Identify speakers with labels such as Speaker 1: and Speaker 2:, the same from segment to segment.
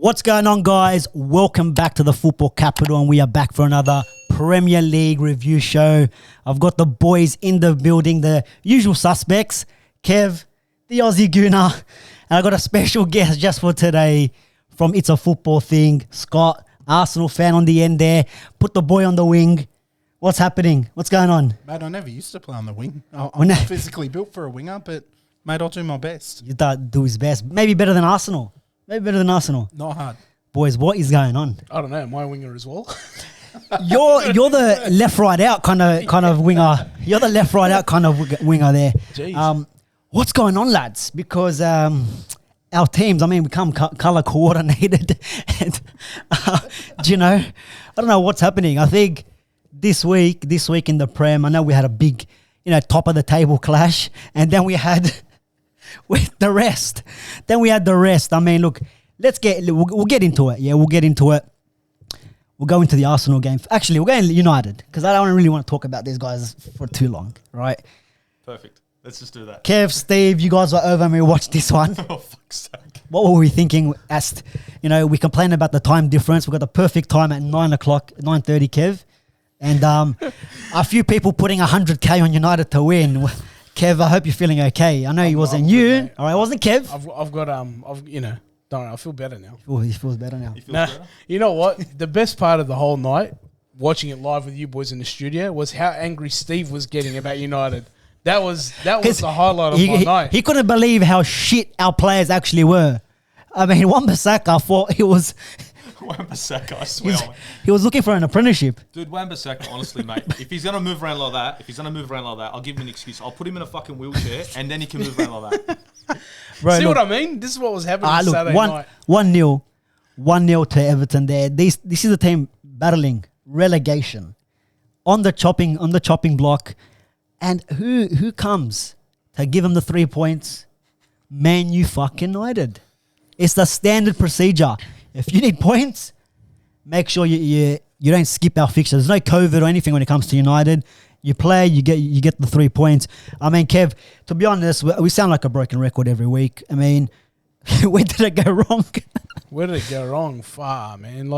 Speaker 1: What's going on, guys? Welcome back to the Football Capital, and we are back for another Premier League review show. I've got the boys in the building, the usual suspects, Kev, the Aussie Gooner, and I've got a special guest just for today from It's a Football Thing, Scott, Arsenal fan on the end there. Put the boy on the wing. What's happening? What's going on?
Speaker 2: Mate, I never used to play on the wing. I'm not physically built for a winger, but, mate, I'll do my best.
Speaker 1: You do his best. Maybe better than Arsenal.
Speaker 2: Not hard.
Speaker 1: Boys, what is going on?
Speaker 3: I don't know. My winger as well.
Speaker 1: You're the left right out kind of winger. You're the left right out kind of winger there.
Speaker 3: Jeez.
Speaker 1: What's going on, lads? Because our teams, we become color coordinated. And, do you know? I don't know what's happening. I think this week in the Prem, I know we had a big, top of the table clash, and then we had with the rest. Look, we'll get into it. Yeah, we'll get into it. We'll go into the Arsenal game. Actually, we're going United because I don't really want to talk about these guys for too long, right?
Speaker 4: Perfect. Let's just do that.
Speaker 1: Kev, Steve, you guys were over me. Watch this one.
Speaker 4: Oh, fuck's sake.
Speaker 1: What were we thinking? We complained about the time difference. We got the perfect time at 9 o'clock, 9:30, Kev. And a few people putting 100K on United to win. Kev, I hope you're feeling okay. I know it wasn't you. Good, all right, it wasn't Kev.
Speaker 3: Don't worry, I feel better now.
Speaker 1: He feels better now.
Speaker 3: Better? You know what? The best part of the whole night, watching it live with you boys in the studio, was how angry Steve was getting about United. That was the highlight of my night.
Speaker 1: He couldn't believe how shit our players actually were. Wan-Bissaka thought he was...
Speaker 4: Wan-Bissaka, I swear.
Speaker 1: He was looking for an apprenticeship.
Speaker 4: Dude, Wan-Bissaka, honestly, mate, if he's going to move around like that, I'll give him an excuse. I'll put him in a fucking wheelchair and then he can move around like that.
Speaker 3: Bro, See what I mean? This is what was happening Saturday night.
Speaker 1: 1-0 to Everton there. This is a team battling relegation on the chopping block. And who comes to give them the 3 points? Man, you fucking United. It's the standard procedure. If you need points, make sure you don't skip our fixtures. There's no COVID or anything when it comes to United. You play, you get the 3 points. Kev, to be honest, we sound like a broken record every week. Where did it go wrong?
Speaker 3: Where did it go wrong? Far, man.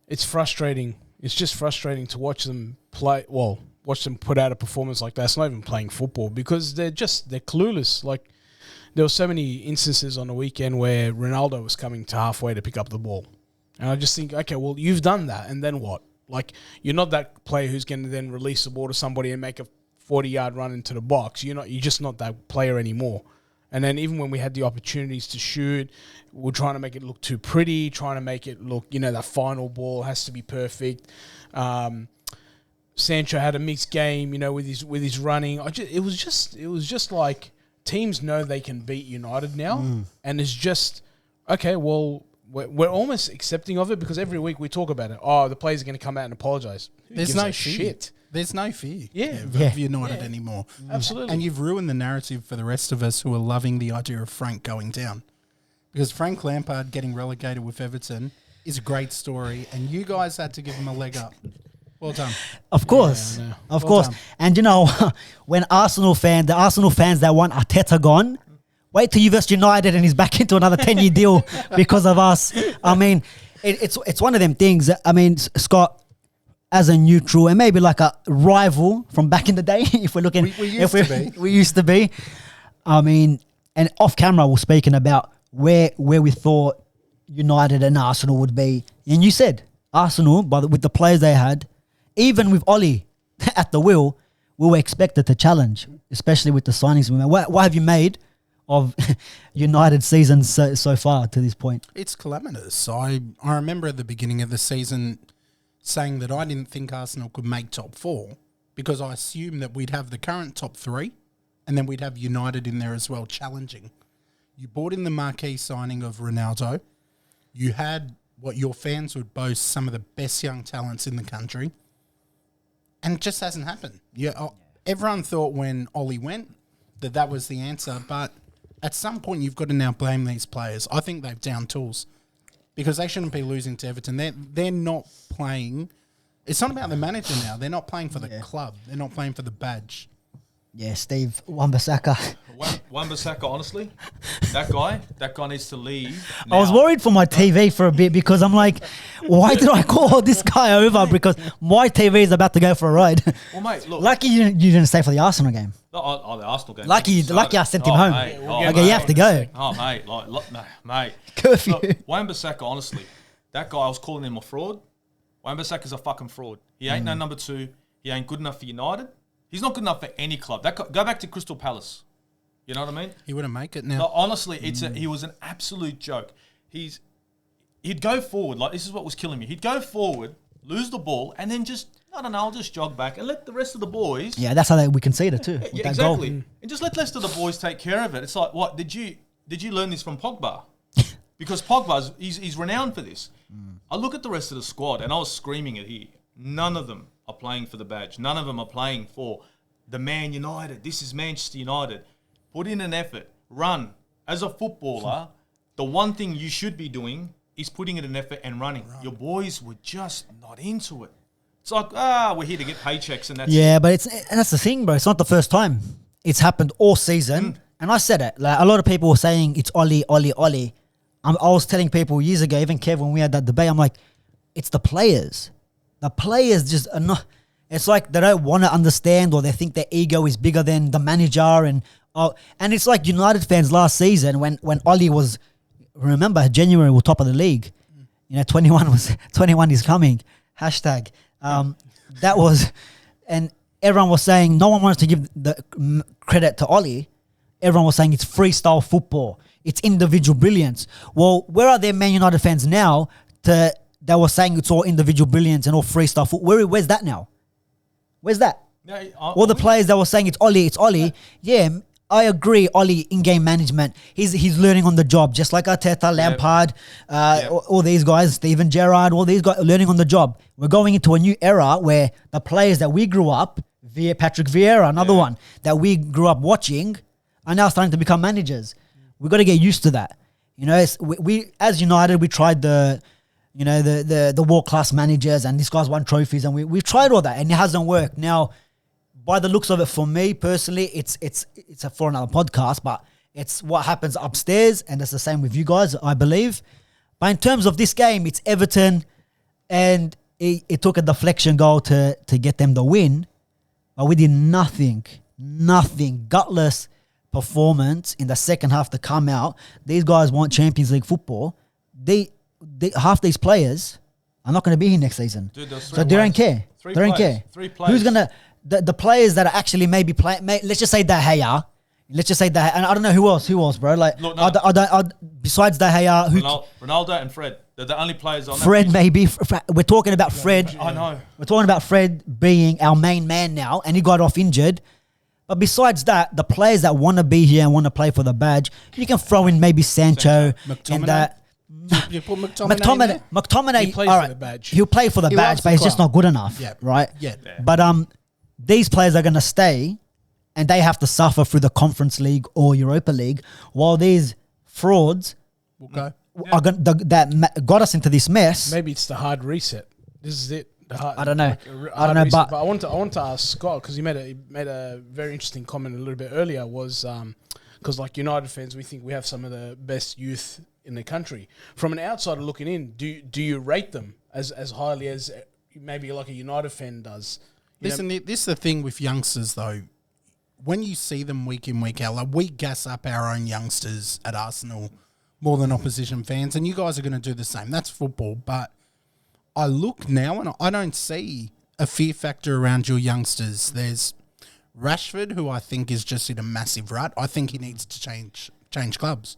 Speaker 3: It's frustrating. It's just frustrating to watch them play. Well, watch them put out a performance like that. It's not even playing football because they're clueless. There were so many instances on the weekend where Ronaldo was coming to halfway to pick up the ball. And I just think, okay, well, you've done that, and then what? You're not that player who's going to then release the ball to somebody and make a 40-yard run into the box. You're just not that player anymore. And then even when we had the opportunities to shoot, we're trying to make it look too pretty, trying to make it look, that final ball has to be perfect. Sancho had a mixed game, with his running. It was just like teams know they can beat United now, and it's just okay. Well, we're almost accepting of it because every week we talk about it. Oh, the players are going to come out and apologise.
Speaker 2: There's no shit. There's no fear of United anymore.
Speaker 3: Absolutely.
Speaker 2: And you've ruined the narrative for the rest of us who are loving the idea of Frank going down. Because Frank Lampard getting relegated with Everton is a great story, and you guys had to give him a leg up. Well done.
Speaker 1: Of course. Of course. Done. And when the Arsenal fans that want Arteta gone, wait till you versus United and he's back into another 10-year deal because of us. It's one of them things. Scott, as a neutral and maybe like a rival from back in the day, if we're looking, we used to be. And off camera, we're speaking about where we thought United and Arsenal would be, and you said Arsenal, with the players they had, even with Oli at the wheel, we were expected to challenge, especially with the signings we made. What have you made of United season so far to this point?
Speaker 2: It's calamitous. I remember at the beginning of the season saying that I didn't think Arsenal could make top 4 because I assumed that we'd have the current top 3 and then we'd have United in there as well challenging. You brought in the marquee signing of Ronaldo. You had what your fans would boast some of the best young talents in the country. And it just hasn't happened. Everyone thought when Oli went that was the answer, but at some point you've got to now blame these players. I think they've down tools because they shouldn't be losing to Everton. They're not playing. It's not about the manager now. They're not playing for the club. They're not playing for the badge.
Speaker 1: Yeah, Steve Wan-Bissaka.
Speaker 4: Wan-Bissaka, honestly, that guy needs to leave.
Speaker 1: I was worried for my TV for a bit because I'm like, why did I call this guy over? Because my TV is about to go for a ride.
Speaker 4: Well, mate, look.
Speaker 1: Lucky you didn't stay for the Arsenal game.
Speaker 4: The Arsenal game.
Speaker 1: Lucky I sent him home.
Speaker 4: Mate,
Speaker 1: Okay, you have to go.
Speaker 4: Oh, mate, mate.
Speaker 1: Curfew.
Speaker 4: Look, Wan-Bissaka, honestly, that guy, I was calling him a fraud. Wan-Bissaka's a fucking fraud. He ain't no number 2. He ain't good enough for United. He's not good enough for any club. Go back to Crystal Palace. You know what I mean?
Speaker 2: He wouldn't make it now.
Speaker 4: No, honestly, he was an absolute joke. He'd go forward, like this is what was killing me. He'd go forward, lose the ball, and then I don't know, I'll just jog back and let the rest of the boys.
Speaker 1: Yeah, that's how we conceded too.
Speaker 4: Yeah, exactly. And just let the rest of the boys take care of it. It's like, what did you learn this from Pogba? Because Pogba, he's renowned for this. I look at the rest of the squad, and I was screaming at here. None of them are playing for the badge. None of them are playing for the Man United. This is Manchester United. Put in an effort. Run. As a footballer, the one thing you should be doing is putting in an effort and running. Your boys were just not into it. It's like, we're here to get paychecks and that's
Speaker 1: Yeah,
Speaker 4: it.
Speaker 1: but that's the thing, bro. It's not the first time. It's happened all season. And I said it. Like, a lot of people were saying it's Ollie. I was telling people years ago, even Kev, when we had that debate, I'm like, it's the players. The players just are not. It's like they don't want to understand, or they think their ego is bigger than the manager. And it's like United fans last season when Ollie was, remember, January we're top of the league. 21 is coming. Hashtag. That was, and everyone was saying, no one wanted to give the credit to Ollie. Everyone was saying it's freestyle football. It's individual brilliance. Well, where are their Man United fans now that were saying it's all individual brilliance and all freestyle football? Where's that now? Where's that?
Speaker 4: Yeah,
Speaker 1: all the players that were saying it's Ollie. Yeah, I agree. Ollie in-game management. He's learning on the job, just like Arteta, Lampard, all these guys, Steven Gerrard, all these guys are learning on the job. We're going into a new era where the players that we grew up, Patrick Vieira, another one that we grew up watching, are now starting to become managers. We've got to get used to that. We as United, we tried the world-class managers, and these guys won trophies, and we've tried all that, and it hasn't worked. Now, by the looks of it, for me personally, it's for another podcast, but it's what happens upstairs, and it's the same with you guys, I believe. But in terms of this game, it's Everton, and it took a deflection goal to get them the win, but we did nothing, gutless performance in the second half to come out. These guys want Champions League football. Half these players are not going to be here next season.
Speaker 4: Dude,
Speaker 1: so they don't care. They don't care.
Speaker 4: 3 players.
Speaker 1: Who's going to... The players that are actually maybe playing... Let's just say De Gea. And I don't know who else, bro. Like,
Speaker 4: Look,
Speaker 1: besides De Gea...
Speaker 4: Ronaldo and Fred. They're the only players on
Speaker 1: Fred, maybe. We're talking about Fred.
Speaker 4: I know.
Speaker 1: We're talking about Fred being our main man now, and he got off injured. But besides that, the players that want to be here and want to play for the badge, you can throw in maybe Sancho and that...
Speaker 2: You put McTominay.
Speaker 3: He plays for the badge.
Speaker 1: He'll play for the badge, but he's just not good enough.
Speaker 2: Yeah.
Speaker 1: Right?
Speaker 2: Yeah.
Speaker 1: But these players are going to stay, and they have to suffer through the Conference League or Europa League, while these frauds are that got us into this mess.
Speaker 3: Maybe it's the hard reset. This is it.
Speaker 1: I don't know. I don't know,
Speaker 3: but I want to ask Scott, because he made a very interesting comment a little bit earlier. Was because like United fans, we think we have some of the best youth in the country. From an outsider looking in, do you rate them as highly as maybe like a United fan does?
Speaker 2: This is the thing with youngsters though. When you see them week in, week out, like we gas up our own youngsters at Arsenal more than opposition fans, and you guys are going to do the same. That's football. But I look now and I don't see a fear factor around your youngsters. There's Rashford, who I think is just in a massive rut. I think he needs to change clubs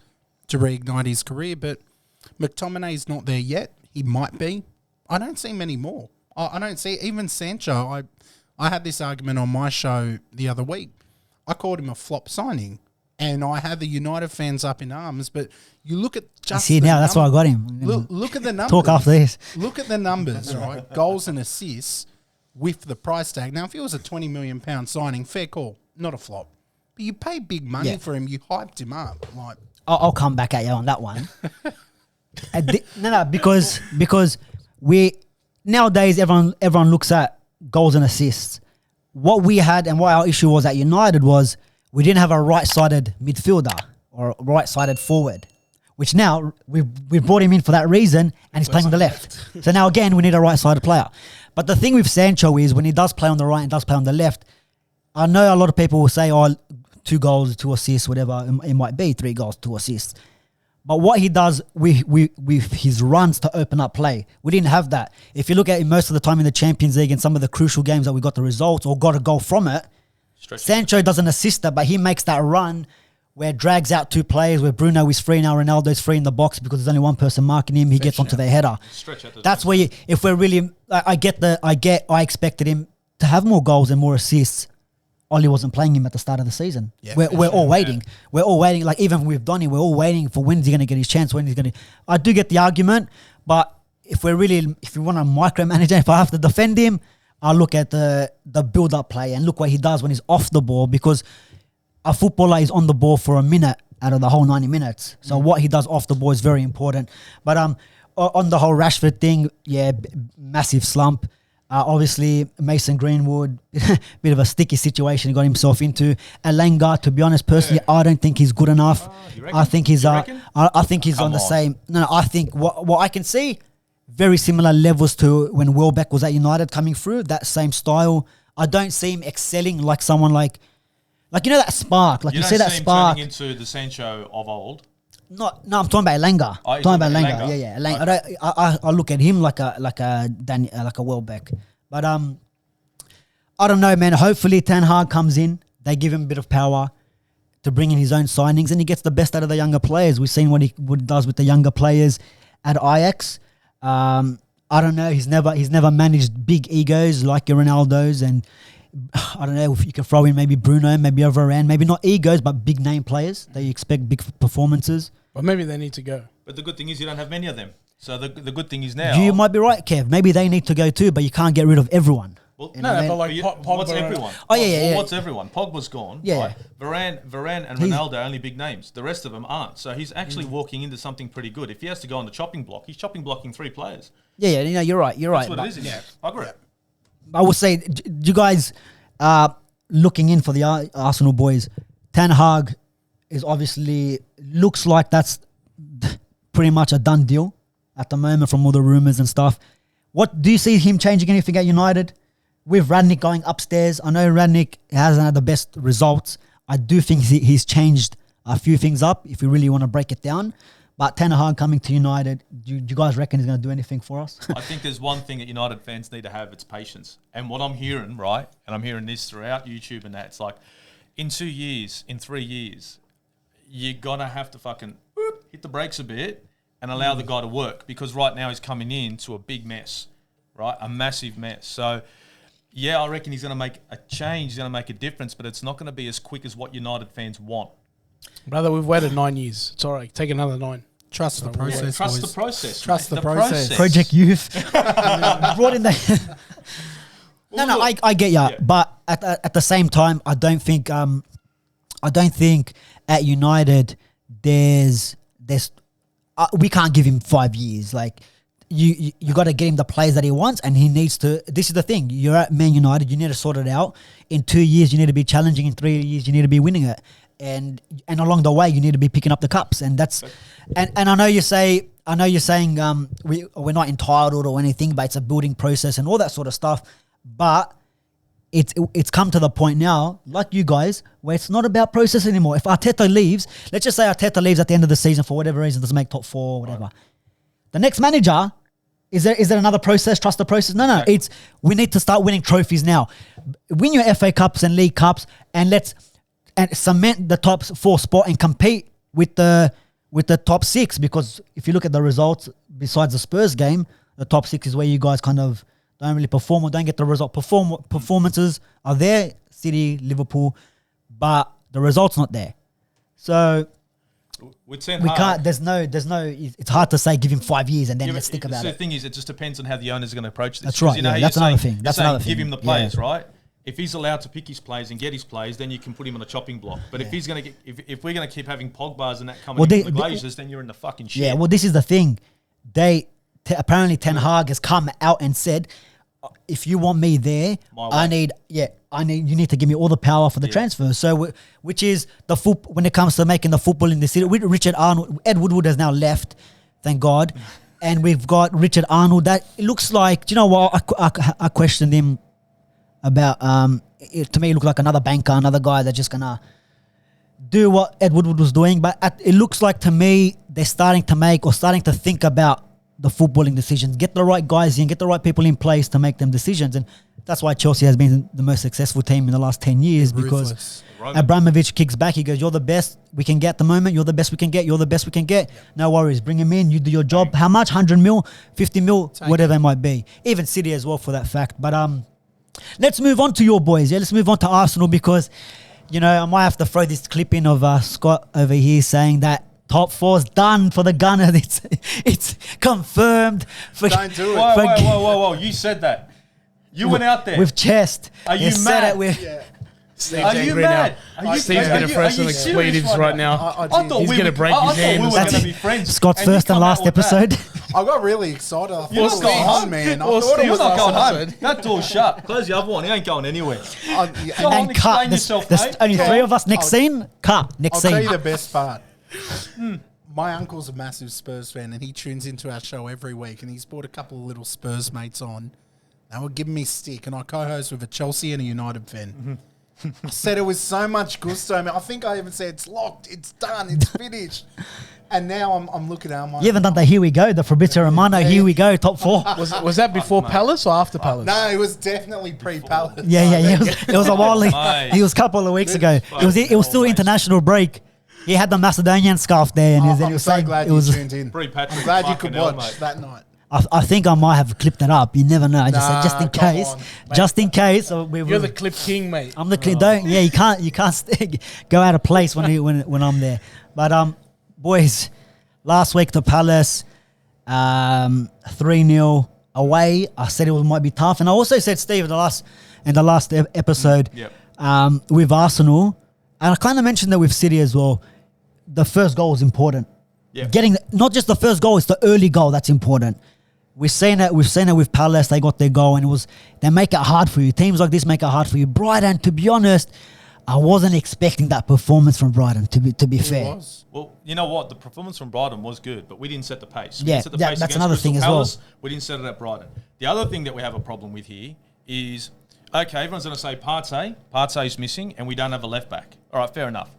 Speaker 2: to reignite his career, but McTominay's not there yet. He might be. I don't see many more. I don't see even Sancho. I had this argument on my show the other week. I called him a flop signing, and I had the United fans up in arms, but you look at just
Speaker 1: see now, that's why I got him.
Speaker 2: Look at the numbers.
Speaker 1: Talk after this.
Speaker 2: Look at the numbers, right? Goals and assists with the price tag. Now, if it was a £20 million signing, fair call, not a flop. But you pay big money for him. You hyped him up. Like,
Speaker 1: I'll come back at you on that one. Because we nowadays everyone looks at goals and assists. what we had and what our issue was at United was we didn't have a right-sided midfielder or a right-sided forward, which now we brought him in for that reason, and he's playing on the left. So now again, we need a right-sided player. But the thing with Sancho is when he does play on the right and does play on the left, I know a lot of people will say, 2 goals, 2 assists, whatever it might be, 3 goals, 2 assists. But what he does with his runs to open up play, we didn't have that. If you look at it most of the time in the Champions League and some of the crucial games that we got the results or got a goal from it, Sancho doesn't assist that, but he makes that run where it drags out 2 players, where Bruno is free now, Ronaldo's free in the box because there's only one person marking him. He gets onto their header. That's where if we're really, I expected him to have more goals and more assists. Oli wasn't playing him at the start of the season. Yeah, we're all waiting. Yeah. We're all waiting. Like even with Donny, we're all waiting for when's he going to get his chance. I do get the argument, but if we want to micromanage, if I have to defend him, I'll look at the build-up play and look what he does when he's off the ball, because a footballer is on the ball for a minute out of the whole 90 minutes. So what he does off the ball is very important. But on the whole Rashford thing, massive slump. Obviously, Mason Greenwood, bit of a sticky situation he got himself into. Elanga, to be honest, personally, I don't think he's good enough. I think he's I think he's on the same. No, I think what I can see, very similar levels to when Welbeck was at United coming through, that same style. I don't see him excelling like someone like that spark. Like you see that spark.
Speaker 4: Turning into the Sancho of old.
Speaker 1: No, I'm talking about Elanga. I'm talking about Elanga. Yeah. Elanga. Okay. I look at him like a Welbeck. But I don't know, man. Hopefully Ten Hag comes in. They give him a bit of power to bring in his own signings, and he gets the best out of the younger players. We've seen what he does with the younger players at Ajax. I don't know. He's never managed big egos like your Ronaldos, and I don't know if you can throw in maybe Bruno, maybe Varane, maybe not egos, but big name players that you expect big performances.
Speaker 3: But maybe they need to go.
Speaker 4: But the good thing is you don't have many of them. So the good thing is now...
Speaker 1: You might be right, Kev. Maybe they need to go too, but you can't get rid of everyone.
Speaker 4: Well, but like Pogba... What's everyone?
Speaker 1: Oh, yeah.
Speaker 4: What's everyone? Pogba's gone.
Speaker 1: Yeah.
Speaker 4: Right? Varane and Ronaldo are only big names. The rest of them aren't. So he's actually walking into something pretty good. If he has to go on the chopping block, he's chopping blocking 3 players.
Speaker 1: Yeah, you're right.
Speaker 4: That's what it is. Yeah. I agree.
Speaker 1: I would say, you guys... looking in for the Arsenal boys, Ten Hag is obviously looks like that's pretty much a done deal at the moment from all the rumours and stuff. What do you see him changing anything at United with Rangnick going upstairs? I know Rangnick hasn't had the best results. I do think he's changed a few things up if you really want to break it down. But Ten Hag coming to United, do you guys reckon he's going to do anything for us?
Speaker 4: I think there's one thing that United fans need to have, it's patience. And what I'm hearing, right, and I'm hearing this throughout YouTube and that, it's like, in 2 years, in 3 years, you're going to have to fucking hit the brakes a bit and allow the guy to work, because right now he's coming into a big mess, right, a massive mess. So, yeah, I reckon he's going to make a change, he's going to make a difference, but it's not going to be as quick as what United fans want.
Speaker 3: Brother, we've waited 9 years. It's all right. Take another 9.
Speaker 2: Trust the process.
Speaker 4: Trust the process.
Speaker 2: Trust the process.
Speaker 1: Project Youth. Brought in the... No, I get ya. Yeah. But at the same time, I don't think at United there's we can't give him 5 years. Like you got to get him the players that he wants, and he needs to. This is the thing. You're at Man United. You need to sort it out. In 2 years, you need to be challenging. In 3 years, you need to be winning it. And along the way, you need to be picking up the cups, and that's, and I know you're saying we're not entitled or anything, but it's a building process and all that sort of stuff. But it's come to the point now, like you guys, where it's not about process anymore. If Arteta leaves, let's just say Arteta leaves at the end of the season for whatever reason, doesn't make top 4 or whatever. Right. The next manager, is there another process? Trust the process? No. Okay. It's we need to start winning trophies now. Win your FA Cups and League Cups, and cement the top 4 spot and compete with the top 6, because if you look at the results, besides the Spurs game, the top 6 is where you guys kind of don't really perform or don't get the result. Performances are there, City, Liverpool, but the result's not there. So we can't. There's no. It's hard to say give him 5 years and then let's think about it.
Speaker 4: The thing is, it just depends on how the owner's going to approach this.
Speaker 1: That's right. That's another thing. That's another thing.
Speaker 4: Give him the players, right? If he's allowed to pick his plays and get his plays, then you can put him on a chopping block. But if he's going to if we're going to keep having Pogbas and that coming in from the Glazers, then you're in the fucking shit.
Speaker 1: Yeah, well, this is the thing. Apparently Ten Hag has come out and said, if you want me there,
Speaker 4: My way.
Speaker 1: you need to give me all the power for the transfer. So, which is when it comes to making the football in the city, with Richard Arnold, Ed Woodward has now left, thank God, and we've got Richard Arnold. That it looks like, do you know what? I questioned him about. To me, it looked like another banker, another guy that's just gonna do what Ed Woodward was doing. But it looks like to me they're starting to think about the footballing decisions, get the right guys in, get the right people in place to make them decisions. And that's why Chelsea has been the most successful team in the last 10 years because Abramovich kicks back. He goes, you're the best we can get at the moment. You're the best we can get. You're the best we can get. No worries. Bring him in. You do your job. How much? 100 mil, 50 mil, whatever it might be. Even City as well for that fact. But let's move on to your boys. Yeah, let's move on to Arsenal because, I might have to throw this clip in of Scott over here saying that top four's done for the Gunners. It's confirmed.
Speaker 2: Don't do it.
Speaker 4: Whoa. You said that. You went out there.
Speaker 1: With chest.
Speaker 4: Are you mad?
Speaker 3: Steve's
Speaker 4: Are you
Speaker 3: angry
Speaker 4: mad?
Speaker 3: now. Steve's getting fresh on expletives right now.
Speaker 4: I thought
Speaker 3: He's
Speaker 4: we
Speaker 3: going to
Speaker 4: were-
Speaker 3: break
Speaker 4: I
Speaker 3: his
Speaker 4: thought
Speaker 3: hand.
Speaker 4: we were
Speaker 1: That's
Speaker 4: going to be friends.
Speaker 1: Scott's
Speaker 4: and you
Speaker 1: first and
Speaker 4: come out
Speaker 1: last
Speaker 4: with that.
Speaker 1: episode.
Speaker 2: I got really excited. I thought
Speaker 4: You're
Speaker 2: it
Speaker 4: not
Speaker 2: was
Speaker 4: going
Speaker 2: on,
Speaker 4: home,
Speaker 2: man. I
Speaker 3: Well,
Speaker 2: thought it
Speaker 3: Steve's
Speaker 2: was
Speaker 4: You're not going
Speaker 2: on.
Speaker 4: home. That door's shut. Close the other one. He ain't going anywhere. Go on,
Speaker 1: And
Speaker 4: explain
Speaker 1: cut.
Speaker 4: yourself,
Speaker 1: There's
Speaker 4: mate.
Speaker 1: only three of us. Next scene, cut. Next
Speaker 2: I'll tell
Speaker 1: scene.
Speaker 2: you the best part. My uncle's a massive Spurs fan, and he tunes into our show every week, and he's brought a couple of little Spurs mates on. They were giving me stick, and I co-host with a Chelsea and a United fan. I said it was so much gusto. I think I even said it's locked, it's done, it's finished. And now I'm looking at him.
Speaker 1: You haven't done the here we go, the Fabrizio Romano, here we go, top four.
Speaker 3: Was that before Palace or after Palace?
Speaker 2: No, it was definitely pre-Palace.
Speaker 1: Yeah. It was a while.
Speaker 4: Mate.
Speaker 1: It was a couple of weeks ago. It was still international break. He had the Macedonian scarf there, and he
Speaker 2: I'm
Speaker 1: was
Speaker 2: so
Speaker 1: saying
Speaker 2: glad
Speaker 1: it
Speaker 2: you
Speaker 1: was.
Speaker 2: tuned in.
Speaker 4: Pre-Patrick
Speaker 2: I'm glad you
Speaker 4: fucking
Speaker 2: could
Speaker 4: hell,
Speaker 2: watch
Speaker 4: mate.
Speaker 2: that night.
Speaker 1: I think I might have clipped it up. You never know. I just said just in
Speaker 2: Nah, come
Speaker 1: case,
Speaker 2: on, mate.
Speaker 1: just in case.
Speaker 3: You're the clip king, mate.
Speaker 1: I'm the don't. Yeah, you can't go out of place when I'm there. But boys, last week to Palace, 3-0 away. I said it might be tough, and I also said, Steve, in the last episode, with Arsenal, and I kind of mentioned that with City as well. The first goal is important.
Speaker 4: Yeah.
Speaker 1: Getting not just the first goal, it's the early goal that's important. We've seen it with Palace. They got their goal, and they make it hard for you. Teams like this make it hard for you. Brighton, to be honest, I wasn't expecting that performance from Brighton. To be fair,
Speaker 4: Well, you know what? The performance from Brighton was good, but we didn't set the pace.
Speaker 1: Yeah,
Speaker 4: we set the
Speaker 1: that-
Speaker 4: pace
Speaker 1: that's
Speaker 4: against
Speaker 1: another
Speaker 4: Crystal
Speaker 1: thing as well.
Speaker 4: Palace. We didn't set it at Brighton. The other thing that we have a problem with here is, okay, everyone's going to say Partey's missing, and we don't have a left back. All right, fair enough.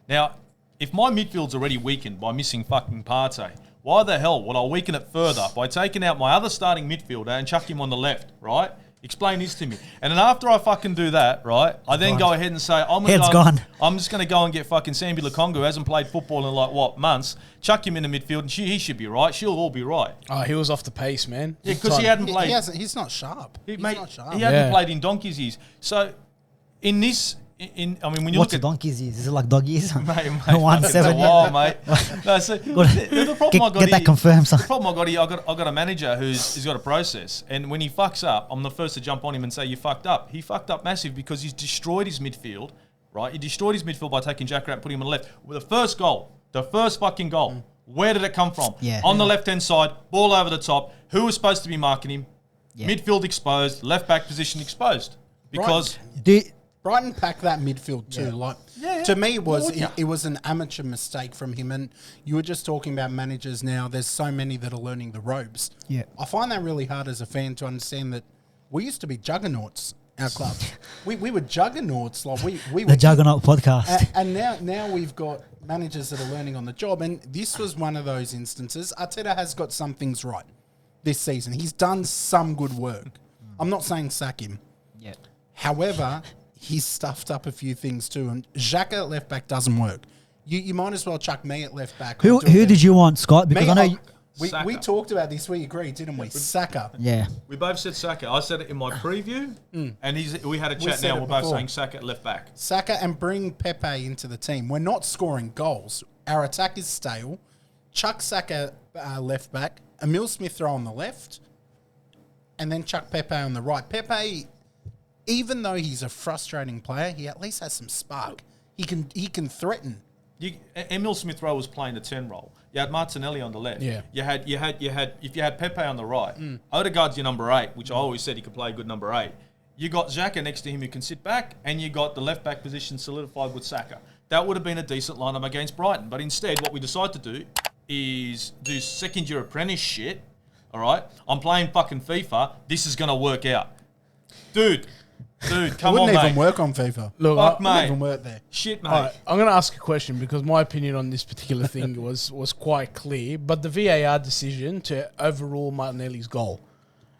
Speaker 4: Now, if my midfield's already weakened by missing fucking Partey, why the hell would I weaken it further by taking out my other starting midfielder and chuck him on the left, right? Explain this to me. And then after I fucking do that, right, I then go ahead and say, I'm just going to go and get fucking Sambi Lukonga, who hasn't played football in months, chuck him in the midfield, and he should be right. She'll all be right.
Speaker 3: Oh, he was off the pace, man.
Speaker 4: Yeah, because he hadn't played.
Speaker 2: He's not sharp.
Speaker 4: He
Speaker 2: not sharp.
Speaker 4: hadn't played in donkey's years. So, when you
Speaker 1: what's
Speaker 4: look at
Speaker 1: donkeys? Is it like doggies?
Speaker 4: Mate,
Speaker 1: 1-7.
Speaker 4: it's a while, mate. No, so the problem I got
Speaker 1: get that confirmed, son.
Speaker 4: The problem I got a manager he's got a process, and when he fucks up, I'm the first to jump on him and say you fucked up. He fucked up massive because he's destroyed his midfield, right? He destroyed his midfield by taking Jack out and putting him on the left. With the first fucking goal, where did it come from?
Speaker 1: Yeah.
Speaker 4: On the left-hand side, ball over the top. Who was supposed to be marking him?
Speaker 1: Yeah.
Speaker 4: Midfield exposed, left-back position exposed. Because...
Speaker 2: Brighton packed that midfield too. To me, it was an amateur mistake from him. And you were just talking about managers now. There's so many that are learning the ropes.
Speaker 1: Yeah.
Speaker 2: I find that really hard as a fan to understand that we used to be juggernauts. Our club, we were juggernauts. Like we were
Speaker 1: The Juggernaut podcast.
Speaker 2: and now we've got managers that are learning on the job. And this was one of those instances. Arteta has got some things right this season. He's done some good work. I'm not saying sack him.
Speaker 1: Yeah.
Speaker 2: However, he's stuffed up a few things too. And Xhaka at left back doesn't work. You might as well chuck me at left back.
Speaker 1: Who did you want, Scott? Because I know.
Speaker 2: We talked about this. We agreed, didn't we? Saka.
Speaker 1: Yeah.
Speaker 4: We both said Saka. I said it in my preview, and we had a chat
Speaker 2: said
Speaker 4: now.
Speaker 2: it
Speaker 4: We're both
Speaker 2: before.
Speaker 4: saying Saka at left back.
Speaker 2: Saka and bring Pepe into the team. We're not scoring goals. Our attack is stale. Chuck Saka left back. Emil Smith throw on the left. And then chuck Pepe on the right. Pepe, even though he's a frustrating player, he at least has some spark. He can threaten.
Speaker 4: Emil Smith-Rowe was playing the 10 role. You had Martinelli on the left.
Speaker 3: Yeah.
Speaker 4: You had if you had Pepe on the right, Odegaard's your number 8, which I always said he could play a good number 8. You got Xhaka next to him who can sit back, and you got the left back position solidified with Saka. That would have been a decent lineup against Brighton. But instead, what we decided to do is do second year apprentice shit. All right, I'm playing fucking FIFA. This is gonna work out, dude. Come on, mate.
Speaker 2: Wouldn't even work on FIFA.
Speaker 3: Look,
Speaker 4: Fuck,
Speaker 2: Wouldn't
Speaker 4: mate.
Speaker 2: even work there.
Speaker 4: Shit, mate.
Speaker 3: All right, I'm going to ask a question because my opinion on this particular thing was quite clear. But the VAR decision to overrule Martinelli's goal,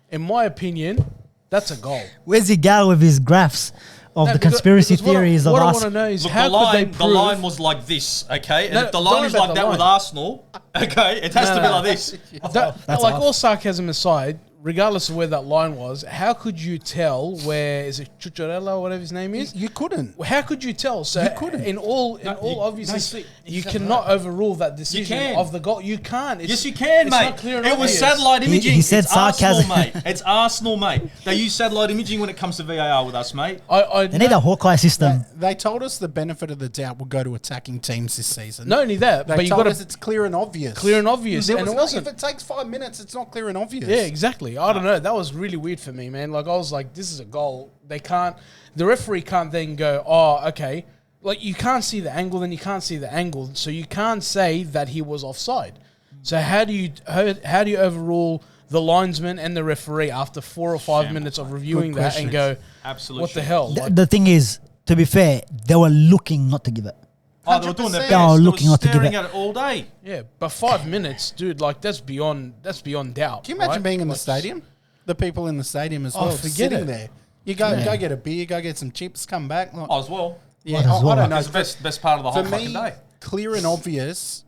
Speaker 3: in my opinion, that's a goal.
Speaker 1: Where's the guy with his graphs of the conspiracy theories of
Speaker 3: what I
Speaker 1: us?
Speaker 3: want to know is
Speaker 4: Look,
Speaker 3: how could they prove...
Speaker 4: the line was like this, okay? And
Speaker 3: No,
Speaker 4: if the
Speaker 3: don't
Speaker 4: line is
Speaker 3: about
Speaker 4: like
Speaker 3: the
Speaker 4: that
Speaker 3: line.
Speaker 4: with Arsenal, okay, it has to be like this.
Speaker 1: That's
Speaker 3: like
Speaker 1: off.
Speaker 3: all sarcasm aside, regardless of where that line was, how could you tell where is it Chucharella or whatever his name is?
Speaker 2: You couldn't.
Speaker 3: How could you tell? So
Speaker 2: You couldn't.
Speaker 3: in all obviously you cannot overrule that decision
Speaker 4: can.
Speaker 3: of the goal. You can't.
Speaker 4: Yes, you can,
Speaker 3: it's
Speaker 4: mate.
Speaker 3: not clear and
Speaker 4: It was
Speaker 3: obvious.
Speaker 4: satellite imaging.
Speaker 1: he said
Speaker 4: it's Arsenal,
Speaker 1: sarcasm.
Speaker 4: mate. It's Arsenal, mate. They use satellite imaging when it comes to VAR with us, mate.
Speaker 1: They need a Hawkeye system.
Speaker 2: They told us the benefit of the doubt would go to attacking teams this season.
Speaker 3: not only that,
Speaker 2: They
Speaker 3: but you
Speaker 2: told
Speaker 3: got
Speaker 2: us
Speaker 3: to
Speaker 2: it's clear and obvious.
Speaker 3: clear and obvious, and it wasn't.
Speaker 2: If it takes 5 minutes, it's not clear and obvious.
Speaker 3: Yeah, exactly. I don't know. That was really weird for me, man. Like I was like, this is a goal. They can't. The referee can't then go, oh, okay. Like you can't see the angle, then you can't see the angle, so you can't say that he was offside. So how do you overrule the linesman and the referee after 4 or 5 minutes of reviewing
Speaker 2: Good
Speaker 3: that and go,
Speaker 4: Absolute
Speaker 3: what the
Speaker 4: shit.
Speaker 3: hell? Like,
Speaker 1: The thing is, to be fair, they were looking not to give it.
Speaker 4: Oh, they were doing their
Speaker 2: 100%.
Speaker 4: best.
Speaker 1: They were looking
Speaker 4: were
Speaker 1: not to give
Speaker 4: staring
Speaker 1: it.
Speaker 4: at it all day.
Speaker 3: yeah, but 5 minutes, dude. Like that's beyond doubt.
Speaker 2: Can you imagine
Speaker 3: right?
Speaker 2: being in the
Speaker 3: Like,
Speaker 2: stadium? The people in the stadium as
Speaker 3: Oh,
Speaker 2: well,
Speaker 3: forget
Speaker 2: sitting
Speaker 3: it.
Speaker 2: there. You go get a beer, go get some chips, come back. Like,
Speaker 4: Oh, as well.
Speaker 2: yeah,
Speaker 1: as
Speaker 2: I
Speaker 1: well.
Speaker 2: don't know.
Speaker 4: It's the best part of the whole
Speaker 2: For
Speaker 4: fucking
Speaker 2: me,
Speaker 4: day.
Speaker 2: clear and obvious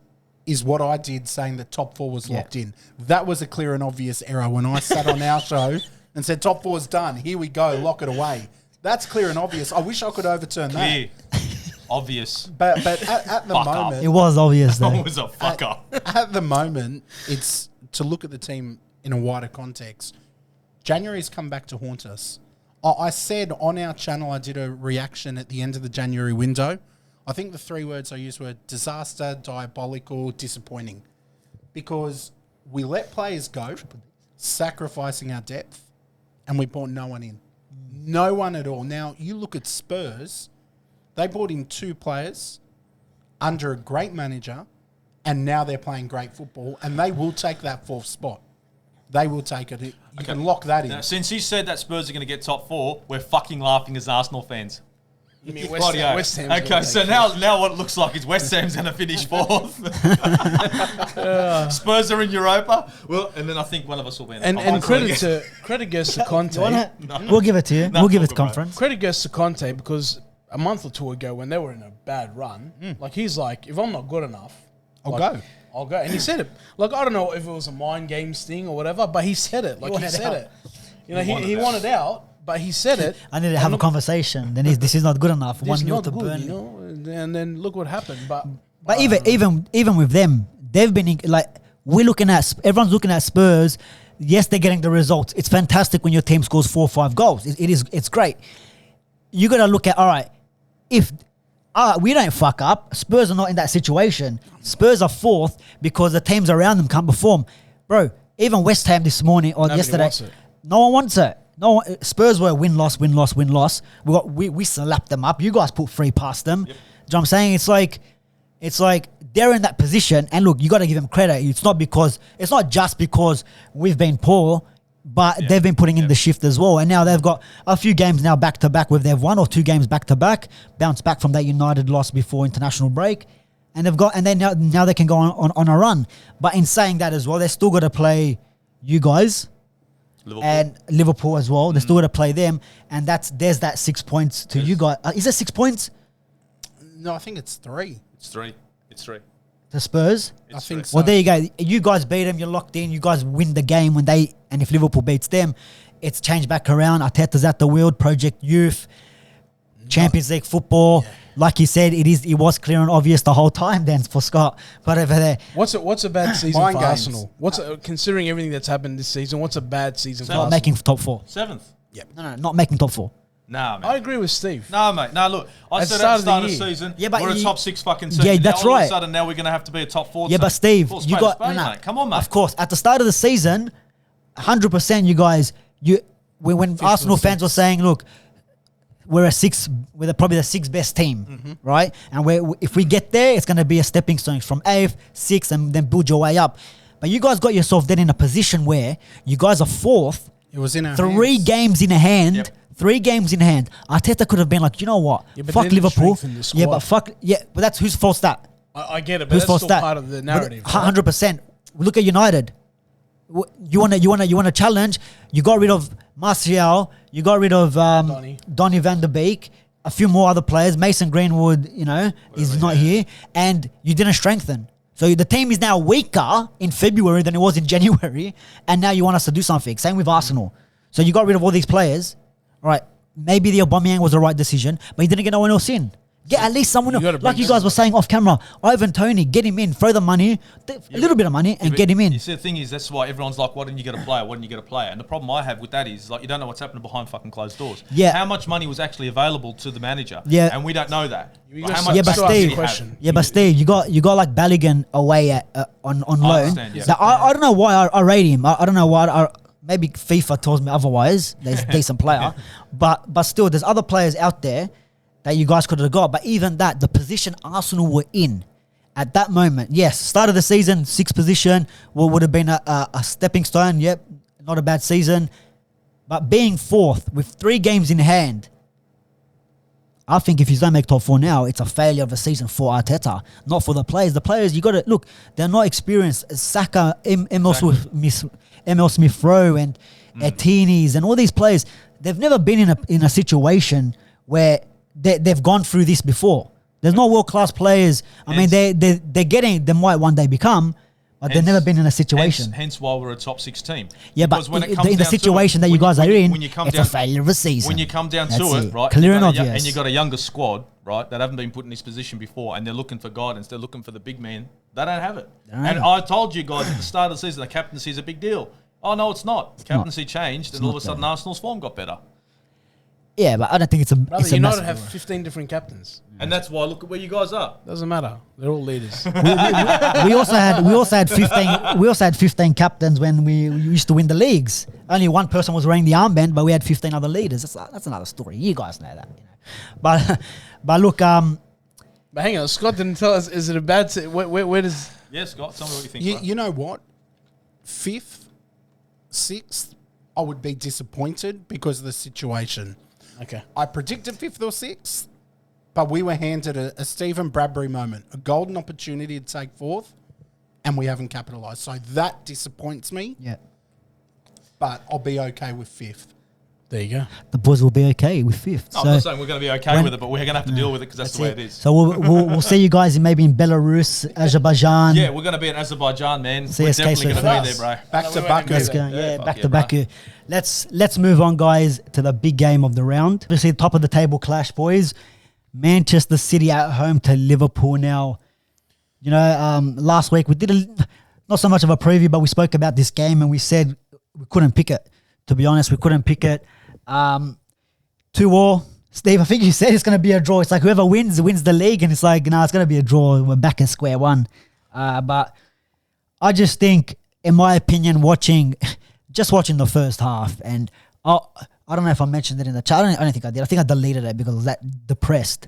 Speaker 2: is what I did saying that top 4 was locked in. That was a clear and obvious error when I sat on our show and said top 4's done. Here we go, lock it away. That's clear and obvious. I wish I could overturn
Speaker 4: Clear.
Speaker 2: that.
Speaker 4: Obvious.
Speaker 2: But at the
Speaker 4: Fuck up.
Speaker 2: moment,
Speaker 1: It was obvious
Speaker 4: That
Speaker 1: though.
Speaker 4: was a fucker.
Speaker 2: at the moment, it's to look at the team in a wider context. January's come back to haunt us. I said on our channel, I did a reaction at the end of the January window. I think the 3 words I used were disaster, diabolical, disappointing. Because we let players go, sacrificing our depth, and we brought no one in. No one at all. Now, you look at Spurs, they brought in 2 players under a great manager, and now they're playing great football, and they will take that 4th spot. They will take it. You can lock that in.
Speaker 4: Now, since he said that Spurs are going to get top 4, we're fucking laughing as Arsenal fans.
Speaker 3: You mean
Speaker 4: Rightio.
Speaker 3: West Ham's
Speaker 4: Okay,
Speaker 3: gonna
Speaker 4: so
Speaker 3: take
Speaker 4: now what it looks like is West Ham's going to finish 4th. Spurs are in Europa. Well, and then I think one of us will win.
Speaker 3: And credit goes to Conte.
Speaker 1: We'll give it to you.
Speaker 4: No,
Speaker 1: We'll give
Speaker 4: it's
Speaker 1: it
Speaker 4: all
Speaker 1: to
Speaker 4: good, bro.
Speaker 1: conference.
Speaker 3: Credit goes to Conte because a month or 2 ago when they were in a bad run, like he's like, if I'm not good enough,
Speaker 2: I'll
Speaker 3: like,
Speaker 2: go.
Speaker 3: I'll go. And he said it. Like, I don't know if it was a mind games thing or whatever, but he said it. Like, he
Speaker 1: wanted
Speaker 3: said
Speaker 1: out.
Speaker 3: it. You know, he wanted out, but he said it.
Speaker 1: I need to have a conversation. Then this is not good enough.
Speaker 3: This
Speaker 1: 1-0
Speaker 3: is not
Speaker 1: to
Speaker 3: good,
Speaker 1: Burnley.
Speaker 3: you know? And then look what happened. But
Speaker 1: even with them, they've been we're looking at everyone's looking at Spurs. Yes, they're getting the results. It's fantastic when your team scores 4 or 5 goals. It's great. You got to look at if we don't fuck up. Spurs are not in that situation. Spurs are 4th because the teams around them can't perform, bro. Even West Ham this morning or
Speaker 3: Nobody
Speaker 1: yesterday,
Speaker 3: wants it.
Speaker 1: no one wants it. No one, Spurs were win loss. We slapped them up. You guys put 3 past them. Do you know what I'm saying? It's like they're in that position. And look, you got to give them credit. It's not just because we've been poor, but they've been putting in the shift as well. And now they've got a few games now back to back where they've 1 or 2 games back to back, bounced back from that United loss before international break. And then now they can go on a run. But in saying that as well, they still got to play you guys.
Speaker 4: Liverpool.
Speaker 1: And Liverpool as well. They still got to play them. And there's that 6 points to you guys. Is it 6 points
Speaker 2: No, I think it's 3.
Speaker 4: It's 3. It's 3.
Speaker 1: to Spurs?
Speaker 2: I think so.
Speaker 1: Well, there you go. You guys beat them. You're locked in. You guys win the game and if Liverpool beats them, it's changed back around. Arteta's at the wheel. Project Youth, Champions League football. Yeah. Like you said, it was clear and obvious the whole time. Then for Scott, but over there,
Speaker 3: what's a bad season
Speaker 2: Mind
Speaker 3: for
Speaker 2: games.
Speaker 3: Arsenal? Considering everything that's happened this season, what's a bad season for
Speaker 1: not
Speaker 3: Arsenal?
Speaker 1: making top 4.
Speaker 4: 7th.
Speaker 1: No, not making top 4.
Speaker 4: Nah, man.
Speaker 3: I agree with Steve.
Speaker 4: No, mate. No, look. I said at the start of the season, we're a top 6 fucking team.
Speaker 1: Yeah, that's
Speaker 4: all
Speaker 1: right.
Speaker 4: All of a sudden, now we're going to have to be a top 4 team.
Speaker 1: Yeah, but Steve, you got...
Speaker 4: mate. Come on, mate.
Speaker 1: Of course. At the start of the season, 100% you guys... When Arsenal fans were saying, look, we're probably the 6th best team, right? And if we get there, it's going to be a stepping stone from 8th, 6th, and then build your way up. But you guys got yourself then in a position where you guys are 4th.
Speaker 2: It was in our
Speaker 1: 3
Speaker 2: hands.
Speaker 1: games in a hand.
Speaker 4: Yep.
Speaker 1: 3 games in hand. Arteta could have been like, you know what?
Speaker 3: Yeah, but
Speaker 1: fuck
Speaker 3: then
Speaker 1: Liverpool.
Speaker 3: strengthen the
Speaker 1: But that's whose fault's that?
Speaker 3: I get it, but
Speaker 1: Whose
Speaker 3: that's
Speaker 1: fault's
Speaker 3: still
Speaker 1: that?
Speaker 3: part of the narrative.
Speaker 1: 100%. Look at United. You want to challenge. You got rid of Martial. You got rid of Donny van der Beek. A few more other players. Mason Greenwood, is not here, and you didn't strengthen. So the team is now weaker in February than it was in January, and now you want us to do something. Same with Arsenal. So you got rid of all these players. All right, maybe the Aubameyang was the right decision, but you didn't get no one else in. Get at least someone else. Like you guys were saying off camera, Ivan Toney, get him in, throw the money, a little bit of money, and get him in.
Speaker 4: You see, the thing is, that's why everyone's like, why didn't you get a player? Why didn't you get a player? And the problem I have with that is, like, you don't know what's happening behind fucking closed doors.
Speaker 1: Yeah.
Speaker 4: How much money was actually available to the manager?
Speaker 1: Yeah.
Speaker 4: And we don't know that.
Speaker 3: How much
Speaker 1: but Steve, you got like Balogun away on loan.
Speaker 4: understand, yeah.
Speaker 1: Now, I don't know why I rate him. I don't know why. Maybe FIFA tells me otherwise. There's a decent player, but still, there's other players out there that you guys could have got. But even that, the position Arsenal were in at that moment, yes, start of the season, 6th position would have been a stepping stone. Yep, not a bad season, but being 4th with 3 games in hand, I think if you don't make top 4 now, it's a failure of a season for Arteta, not for the players. The players, you got to look, they're not experienced. Saka, Emil Smith-Rowe, and Etienne's, and all these players, they've never been in a situation where they've gone through this before. There's no world-class players. I mean, they're getting, they might one day become, but they've never been in a situation.
Speaker 4: Hence why we're a top 6 team.
Speaker 1: Yeah,
Speaker 4: because
Speaker 1: but in the situation that you guys are in, it's a failure of a season.
Speaker 4: When you come down to it, right,
Speaker 1: clear and obvious.
Speaker 4: And you got a younger squad, right, that haven't been put in this position before, and they're looking for guidance, they're looking for the big man. They don't have it. I told you guys at the start of the season, the captaincy is a big deal. Oh, no, it's not. The captaincy changed, and all of a sudden Arsenal's form got better.
Speaker 1: Yeah, but I don't think it's a. Brother,
Speaker 3: United have 15 different captains,
Speaker 4: and that's why. Look at where you guys are.
Speaker 3: Doesn't matter. They're all leaders.
Speaker 1: we also had 15. We also had 15 captains when we used to win the leagues. Only one person was wearing the armband, but we had 15 other leaders. That's another story. You guys know that. But look.
Speaker 3: But hang on, Scott didn't tell us. Is it a bad? Where does?
Speaker 4: Yeah, Scott. Tell me what you think.
Speaker 2: You know what? 5th, 6th, I would be disappointed because of the situation.
Speaker 3: Okay.
Speaker 2: I predicted 5th or 6th, but we were handed a Stephen Bradbury moment, a golden opportunity to take 4th, and we haven't capitalised. So that disappoints me.
Speaker 1: Yeah.
Speaker 2: But I'll be okay with 5th.
Speaker 3: There you go.
Speaker 1: The boys will be okay with 5th.
Speaker 4: I'm not saying we're going to be okay with it, but we're going to have to deal with it because that's the way it is.
Speaker 1: So we'll see you guys maybe in Belarus, Azerbaijan.
Speaker 4: Yeah, we're going to be in Azerbaijan, man.
Speaker 1: CSK
Speaker 4: We're definitely going to be there, bro.
Speaker 2: Back to Baku.
Speaker 1: Back to Baku. Let's move on, guys, to the big game of the round. Obviously, top of the table clash, boys. Manchester City at home to Liverpool now. You know, last week we did not so much of a preview, but we spoke about this game and we said we couldn't pick it. To be honest, we couldn't pick it. 2-2. Steve, I think you said it's going to be a draw. It's like whoever wins the league, and it's like, no, it's going to be a draw. We're back in square one. But I just think, in my opinion, watching the first half, and I don't know if I mentioned it in the chat. I don't think I did. I think I deleted it because I was that depressed.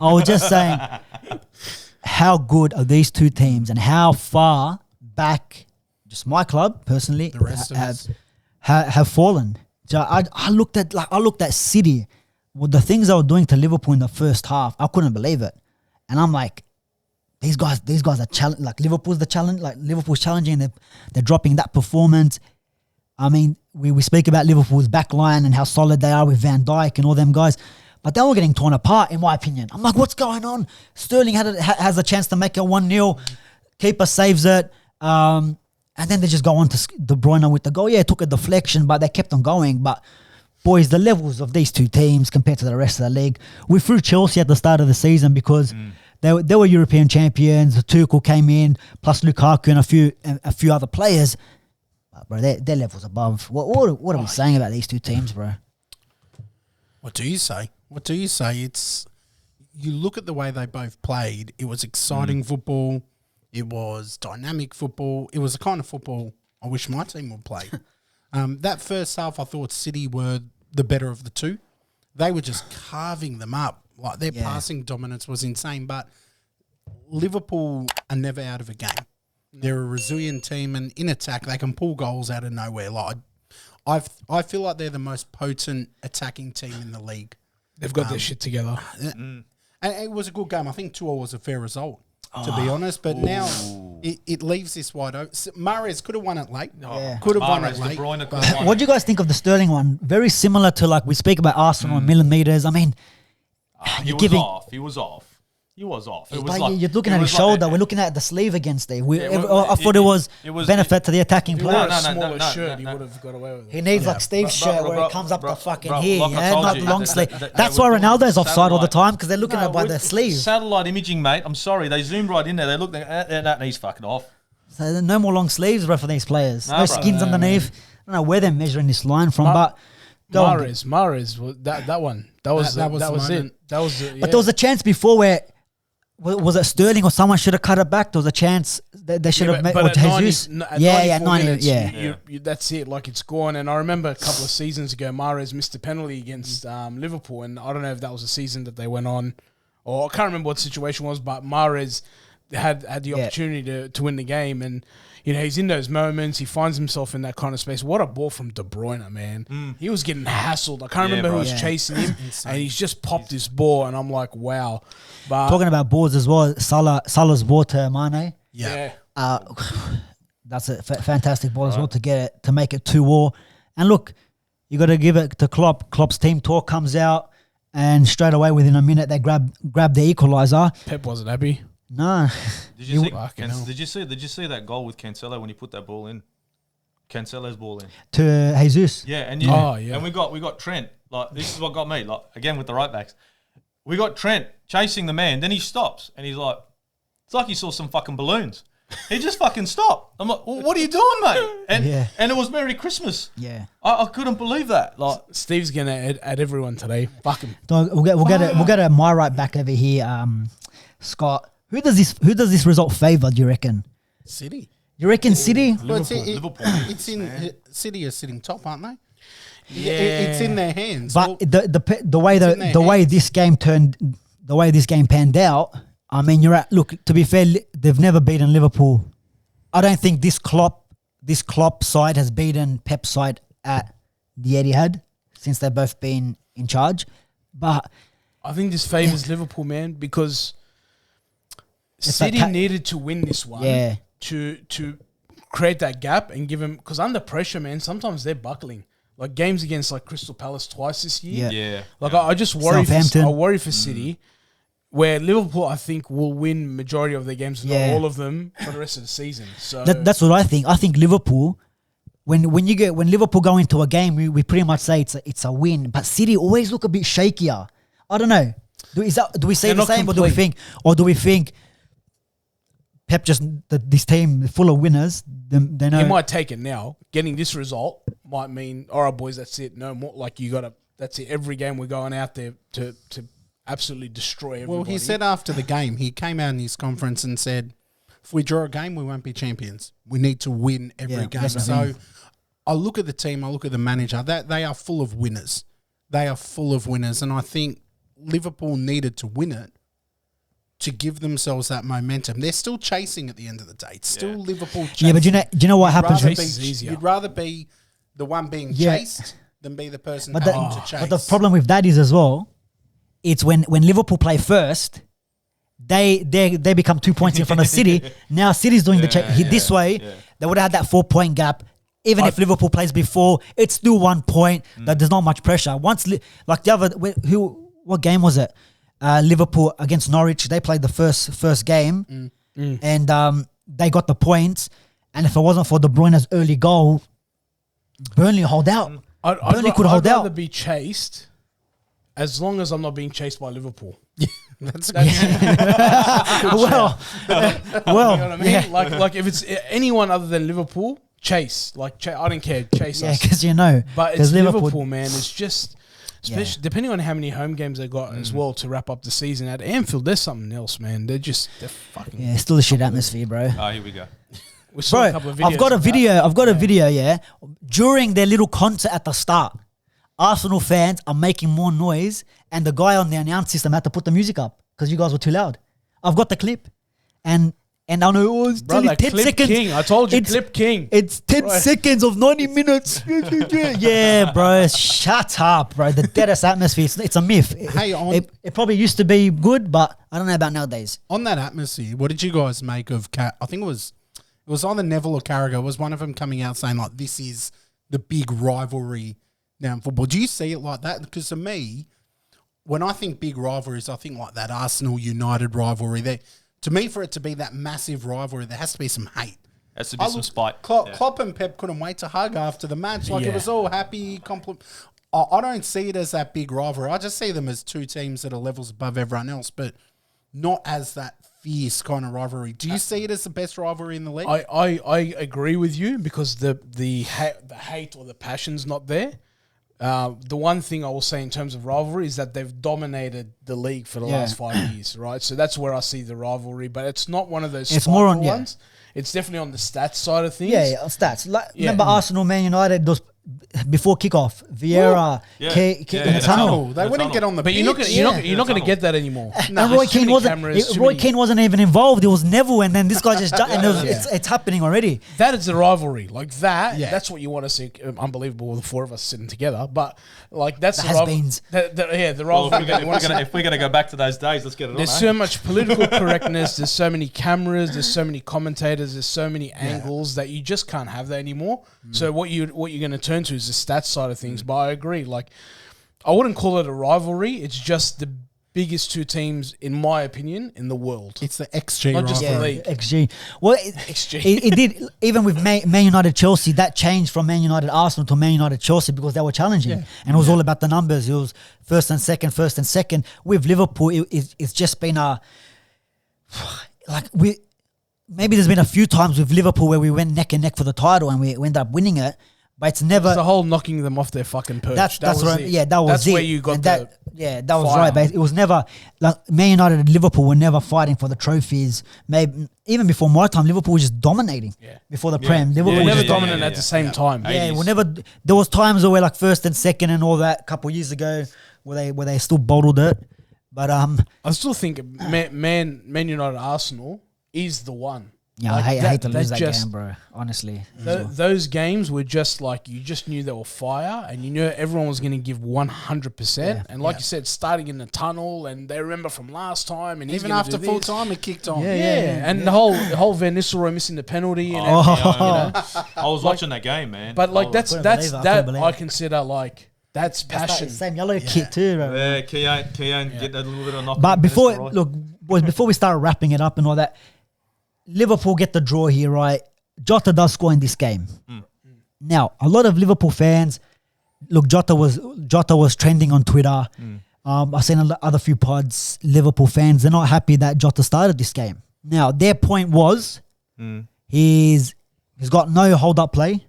Speaker 1: I was just saying how good are these two teams and how far back, just my club personally,
Speaker 2: The rest of us
Speaker 1: have fallen. So I looked at City, with the things they were doing to Liverpool in the first half. I couldn't believe it, and I'm like, these guys are challenging. Like Liverpool's the challenge. Like Liverpool's challenging. They're dropping that performance. I mean, we speak about Liverpool's back line and how solid they are with Van Dijk and all them guys, but they were getting torn apart, in my opinion. I'm like, what's going on? Sterling has a chance to make it 1-0. Keeper saves it. And then they just go on to De Bruyne with the goal. Yeah, it took a deflection, but they kept on going. But, boys, the levels of these two teams compared to the rest of the league. We threw Chelsea at the start of the season because they were European champions. Tuchel came in, plus Lukaku and a few other players. But, bro, their levels above. What are we saying about these two teams, bro?
Speaker 2: What do you say? What do you say? It's you look at the way they both played. It was exciting football. It was dynamic football. It was the kind of football I wish my team would play. That first half, I thought City were the better of the two. They were just carving them up. Like their passing dominance was insane. But Liverpool are never out of a game. They're a resilient team, and in attack, they can pull goals out of nowhere. Like I feel like they're the most potent attacking team in the league.
Speaker 3: They've got their shit together.
Speaker 2: And it was a good game. I think 2-2 was a fair result, to be honest. But now it leaves this wide open. Mahrez could have won it late. Could have won it late.
Speaker 1: What do you guys think of the Sterling one? Very similar to, like, we speak about Arsenal and millimeters. I mean,
Speaker 4: He was off. It was
Speaker 1: but
Speaker 4: like,
Speaker 1: you're looking at his shoulder. We're looking at the sleeve against it. I thought it was benefit to the attacking player.
Speaker 3: A smaller shirt, he would have got away with it.
Speaker 1: He needs like Steve's shirt where it comes up the fucking here,
Speaker 4: like
Speaker 1: not long sleeve. That's why Ronaldo's offside all the time, because they're looking at by the sleeve.
Speaker 4: Satellite imaging, mate. I'm sorry, they zoomed right in there. They looked at that, and he's fucking off.
Speaker 1: So no more long sleeves, bro, for these players. No skins underneath. I don't know where they're measuring this line from, but
Speaker 3: Mahrez, that one, that was it.
Speaker 1: But there was a chance before where. Was it Sterling or someone should have cut it back? There was a chance they should have made. Or Jesus.
Speaker 3: 90 that's it. Like, it's gone. And I remember a couple of seasons ago, Mahrez missed a penalty against Liverpool, and I don't know if that was a season that they went on, or I can't remember what the situation was. But Mahrez had the opportunity to win the game, and he's in those moments. He finds himself in that kind of space. What a ball from De Bruyne, man! He was getting hassled. I can't remember who was chasing him, and he's just popped this ball, and I'm like, wow. But
Speaker 1: talking about balls as well, Salah's ball to Mane. That's a fantastic ball as well to get it, to make it 2-2. And look, you got to give it to Klopp. Klopp's team talk comes out, and straight away within a minute they grab the equaliser.
Speaker 3: Pep wasn't happy.
Speaker 1: No.
Speaker 4: Did you see that goal with Cancelo when he put that ball in? Cancelo's ball in
Speaker 1: to Jesus.
Speaker 4: Yeah, and we got Trent. Like, this is what got me. Like, again with the right backs, we got Trent chasing the man. Then he stops and he's like, it's like he saw some fucking balloons. He just fucking stopped. I'm like, well, what are you doing, mate? And it was Merry Christmas.
Speaker 1: Yeah,
Speaker 4: I couldn't believe that. Like,
Speaker 3: Steve's gonna add everyone today. Fuck him.
Speaker 1: We'll get a my right back over here, Scott. Who does this result favour? Do you reckon?
Speaker 2: City.
Speaker 1: You reckon City?
Speaker 4: Liverpool.
Speaker 2: It's in City are sitting top, aren't they? Yeah, it's in their hands.
Speaker 1: But the way this game panned out. I mean, you're at. Look, to be fair, they've never beaten Liverpool. I don't think this Klopp side has beaten Pep's side at the Etihad since they've both been in charge. But
Speaker 3: I think this favours Liverpool, man, because City needed to win this one to create that gap and give them, because under pressure, man, sometimes they're buckling. Like games against like Crystal Palace twice this year. I just worry. I worry for City. Where Liverpool, I think, will win majority of their games, not all of them, for the rest of the season. So
Speaker 1: that's what I think. I think Liverpool, when Liverpool go into a game, we pretty much say it's a win. But City always look a bit shakier. I don't know. Do we say the same, or do we think Pep just this team full of winners? They know
Speaker 3: he might take it now. Getting this result might mean, all right, boys, that's it. No more. Like, you got to. That's it. Every game we're going out there to absolutely destroy everybody.
Speaker 2: Well, he said after the game, he came out in his conference and said, if we draw a game, we won't be champions. We need to win every game. So I look at the team, I look at the manager, they are full of winners. They are full of winners. And I think Liverpool needed to win it to give themselves that momentum. They're still chasing at the end of the day. It's still Liverpool chasing.
Speaker 1: Yeah, but do you know what happens?
Speaker 2: You'd rather be the one being chased than be the person having to chase.
Speaker 1: But the problem with that is as well, it's when Liverpool play first, they become 2 points in front of City. Now City's doing this way. They would have had that 4-point gap. Even if Liverpool plays before, it's still 1 point. That there's not much pressure. Once what game was it? Liverpool against Norwich. They played the first game, and they got the points. And if it wasn't for De Bruyne's early goal, Burnley hold out. Burnley could hold out.
Speaker 3: I'd rather be chased. As long as I'm not being chased by Liverpool.
Speaker 2: That's
Speaker 1: well,
Speaker 3: you know what I mean? Like if it's anyone other than Liverpool, chase. I don't care, chase us.
Speaker 1: Yeah, because
Speaker 3: But it's Liverpool, man. It's just Especially depending on how many home games they got as well to wrap up the season. At Anfield, there's something else, man. They're fucking...
Speaker 1: Yeah, still a shit atmosphere, bro.
Speaker 4: Oh, here we go.
Speaker 3: We saw a couple of videos
Speaker 1: I've got a
Speaker 3: of
Speaker 1: video.
Speaker 3: that.
Speaker 1: I've got a video. Yeah, during their little concert at the start, Arsenal fans are making more noise, and the guy on the announce system had to put the music up because you guys were too loud. I've got the clip, and I know it's
Speaker 3: Brother,
Speaker 1: only 10
Speaker 3: Clip
Speaker 1: seconds.
Speaker 3: King. I told you,
Speaker 1: It's-
Speaker 3: Clip King.
Speaker 1: It's 10 seconds of 90 minutes. Yeah, bro. Shut up, bro. The deadest atmosphere. It's a myth.
Speaker 2: Hey,
Speaker 1: It probably used to be good, but I don't know about nowadays.
Speaker 2: on that atmosphere, what did you guys make of I think it was either Neville or Carragher. Was one of them coming out saying like, this is the big rivalry now in football? Do you see it like that? Because to me, when I think big rivalries, I think like that Arsenal United rivalry. To me, for it to be that massive rivalry, there has to be some hate.
Speaker 4: Has to be some spite.
Speaker 2: Klopp and Pep couldn't wait to hug after the match. Like it was all happy, I don't see it as that big rivalry. I just see them as two teams that are levels above everyone else, but not as that fierce kind of rivalry. Do you see it as the best rivalry in the league?
Speaker 3: I agree with you because the hate or the passion's not there. The one thing I will say in terms of rivalry is that they've dominated the league for the last 5 years, right? So that's where I see the rivalry, but it's not one of those
Speaker 1: It's more on
Speaker 3: ones. It's definitely on the stats side of things.
Speaker 1: Yeah, stats. Remember Arsenal, Man United, those before kickoff, Vieira, in the tunnel.
Speaker 2: They wouldn't get on the
Speaker 3: But
Speaker 2: pitch.
Speaker 3: you're not going to get that anymore.
Speaker 1: And Roy Keane wasn't even involved. It was Neville, and then this guy just and it's happening already.
Speaker 3: That is a rivalry, like that. Yeah. That's what you want to see. Unbelievable, the four of us sitting together. But like that's the
Speaker 1: has-beens.
Speaker 3: The
Speaker 4: Well,
Speaker 3: rivalry.
Speaker 4: if we're gonna go back to those days, let's get it
Speaker 3: There's
Speaker 4: on.
Speaker 3: so much political correctness. There's so many cameras. There's so many commentators. There's so many angles that you just can't have that anymore. So what you're going to turn to is the stats side of things. But I agree. Like, I wouldn't call it a rivalry. It's just the biggest two teams, in my opinion, in the world.
Speaker 2: It's the XG
Speaker 3: Not just the
Speaker 2: rivalry.
Speaker 3: league.
Speaker 1: XG. Well,
Speaker 3: XG.
Speaker 1: it did. Even with Man United Chelsea, that changed from Man United Arsenal to Man United Chelsea because they were challenging, and it was all about the numbers. It was first and second. With Liverpool, it's just been maybe there's been a few times with Liverpool where we went neck and neck for the title and we ended up winning it, but it's never.
Speaker 3: It's the whole knocking them off their fucking perch.
Speaker 1: That was
Speaker 3: it. That's
Speaker 1: it.
Speaker 3: where you got
Speaker 1: that was
Speaker 3: fire.
Speaker 1: right. But it was never like Man United and Liverpool were never fighting for the trophies. Maybe even before my time, Liverpool was just dominating.
Speaker 3: Before
Speaker 1: the Prem, Liverpool
Speaker 3: We're
Speaker 1: was
Speaker 3: never
Speaker 1: just
Speaker 3: dominant at the same time.
Speaker 1: Yeah, we'll never. There was times where like first and second and all that a couple of years ago where they still bottled it. But
Speaker 3: I still think Man United Arsenal is the one.
Speaker 1: Yeah,
Speaker 3: Like
Speaker 1: I hate to
Speaker 3: that
Speaker 1: lose that
Speaker 3: just-
Speaker 1: game, bro. Honestly.
Speaker 3: Those games were just like, you just knew they were fire and you knew everyone was going to give 100%. And like you said, starting in the tunnel, and they remember from last time. And he's
Speaker 2: Even
Speaker 3: gonna
Speaker 2: after
Speaker 3: do
Speaker 2: full
Speaker 3: this.
Speaker 2: time, it kicked on.
Speaker 3: Yeah. And the whole Van Nistelrooy missing the penalty. And
Speaker 4: I was watching that game, man.
Speaker 3: But like that's
Speaker 1: couldn't believe it. I couldn't
Speaker 3: that
Speaker 1: believe
Speaker 3: I
Speaker 1: it.
Speaker 3: consider like that's passion.
Speaker 1: Same yellow kit too, bro.
Speaker 4: yeah, Keane get a little bit of knock.
Speaker 1: But before boys, before we start wrapping it up and all that, Liverpool get the draw here, right? Jota does score in this game. Now, a lot of Liverpool fans, look, Jota was trending on Twitter. I've seen other few pods. Liverpool fans, they're not happy that Jota started this game. Now, their point was he's got no hold up play,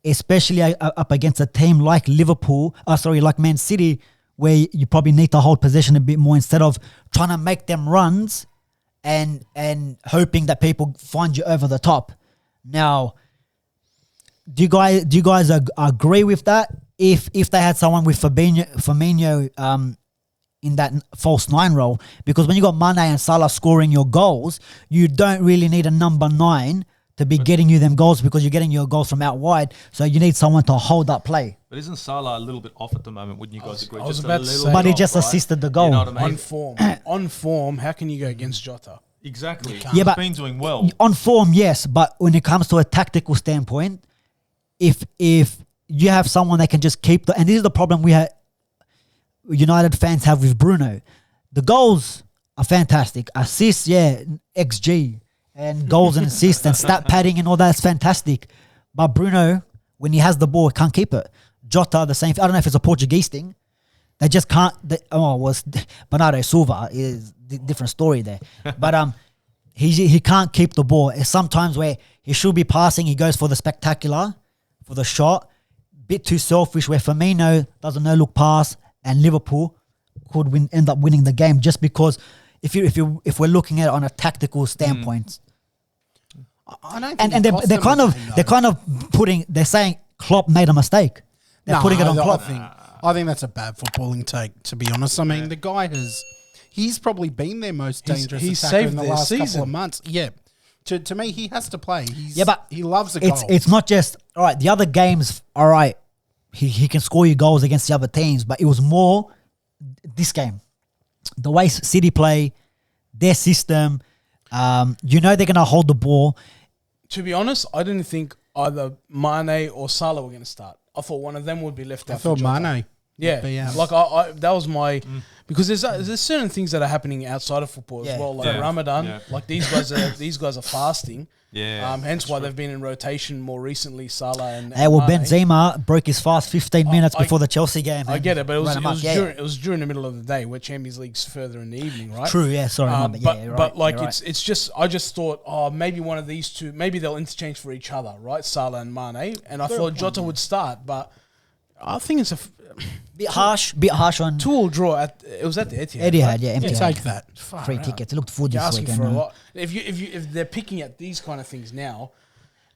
Speaker 1: especially up against a team like like Man City, where you probably need to hold possession a bit more instead of trying to make them runs and hoping that people find you over the top. Now, do you guys agree with that? If they had someone with Firmino in that false nine role, because when you got Mane and Salah scoring your goals, you don't really need a number 9 to be getting you them goals because you're getting your goals from out wide. So you need someone to hold up play.
Speaker 4: But isn't Salah a little bit off at the moment? Wouldn't you guys agree?
Speaker 3: I was
Speaker 4: Just
Speaker 3: about
Speaker 4: a
Speaker 3: to
Speaker 4: little
Speaker 3: say-
Speaker 1: But he
Speaker 4: bit
Speaker 1: just
Speaker 4: off, right?
Speaker 1: assisted the goal.
Speaker 4: You know what I mean?
Speaker 3: On form, how can you go against Jota?
Speaker 4: Exactly.
Speaker 1: Yeah,
Speaker 4: He's
Speaker 1: but
Speaker 4: been doing well.
Speaker 1: On form, yes, but when it comes to a tactical standpoint, if you have someone that can just keep and this is the problem United fans have with Bruno. The goals are fantastic. Assists, XG and goals and assists and stat padding and all that's fantastic. But Bruno, when he has the ball, can't keep it. Jota, the same. I don't know if it's a Portuguese thing. They just can't. Was Bernardo Silva is different story there, but he can't keep the ball. It's sometimes where he should be passing, he goes for the spectacular, for the shot, bit too selfish. Where Firmino does a no look pass and Liverpool could end up winning the game just because if we're looking at it on a tactical standpoint.
Speaker 2: I don't think
Speaker 1: they're saying Klopp made a mistake. They're putting it on Klopp.
Speaker 2: I think that's a bad footballing take, to be honest. I mean, the guy he's probably been their most dangerous attacker in the last couple of months. Yeah. To me, he has to play.
Speaker 1: But
Speaker 2: he loves a goal.
Speaker 1: It's not just, all right, the other games, all right, he can score you goals against the other teams, but it was more this game. The way City play, their system, they're going to hold the ball.
Speaker 3: To be honest, I didn't think either Mane or Salah were going to start. I thought one of them would be left out.
Speaker 2: I thought Mane.
Speaker 3: Yeah, like I that was my because there's certain things that are happening outside of football as well, like Ramadan. Like these guys are fasting.
Speaker 4: Yeah,
Speaker 3: hence why they've been in rotation more recently. Salah and
Speaker 1: Mane. Benzema broke his fast 15 minutes before the Chelsea game.
Speaker 3: I get it, but it was during the middle of the day where Champions League's further in the evening, right?
Speaker 1: True, yeah, sorry,
Speaker 3: it's just I just thought, maybe one of these two, maybe they'll interchange for each other, right? Salah and Mane, and I thought Jota would start, but I think it's a
Speaker 1: bit harsh on
Speaker 3: 2-2 draw. It was at the Etihad.
Speaker 1: Etihad, yeah, empty.
Speaker 2: Take that.
Speaker 1: Free tickets. It looked full
Speaker 3: You're
Speaker 1: this
Speaker 3: asking
Speaker 1: weekend.
Speaker 3: for a lot. If they're picking at these kind of things now,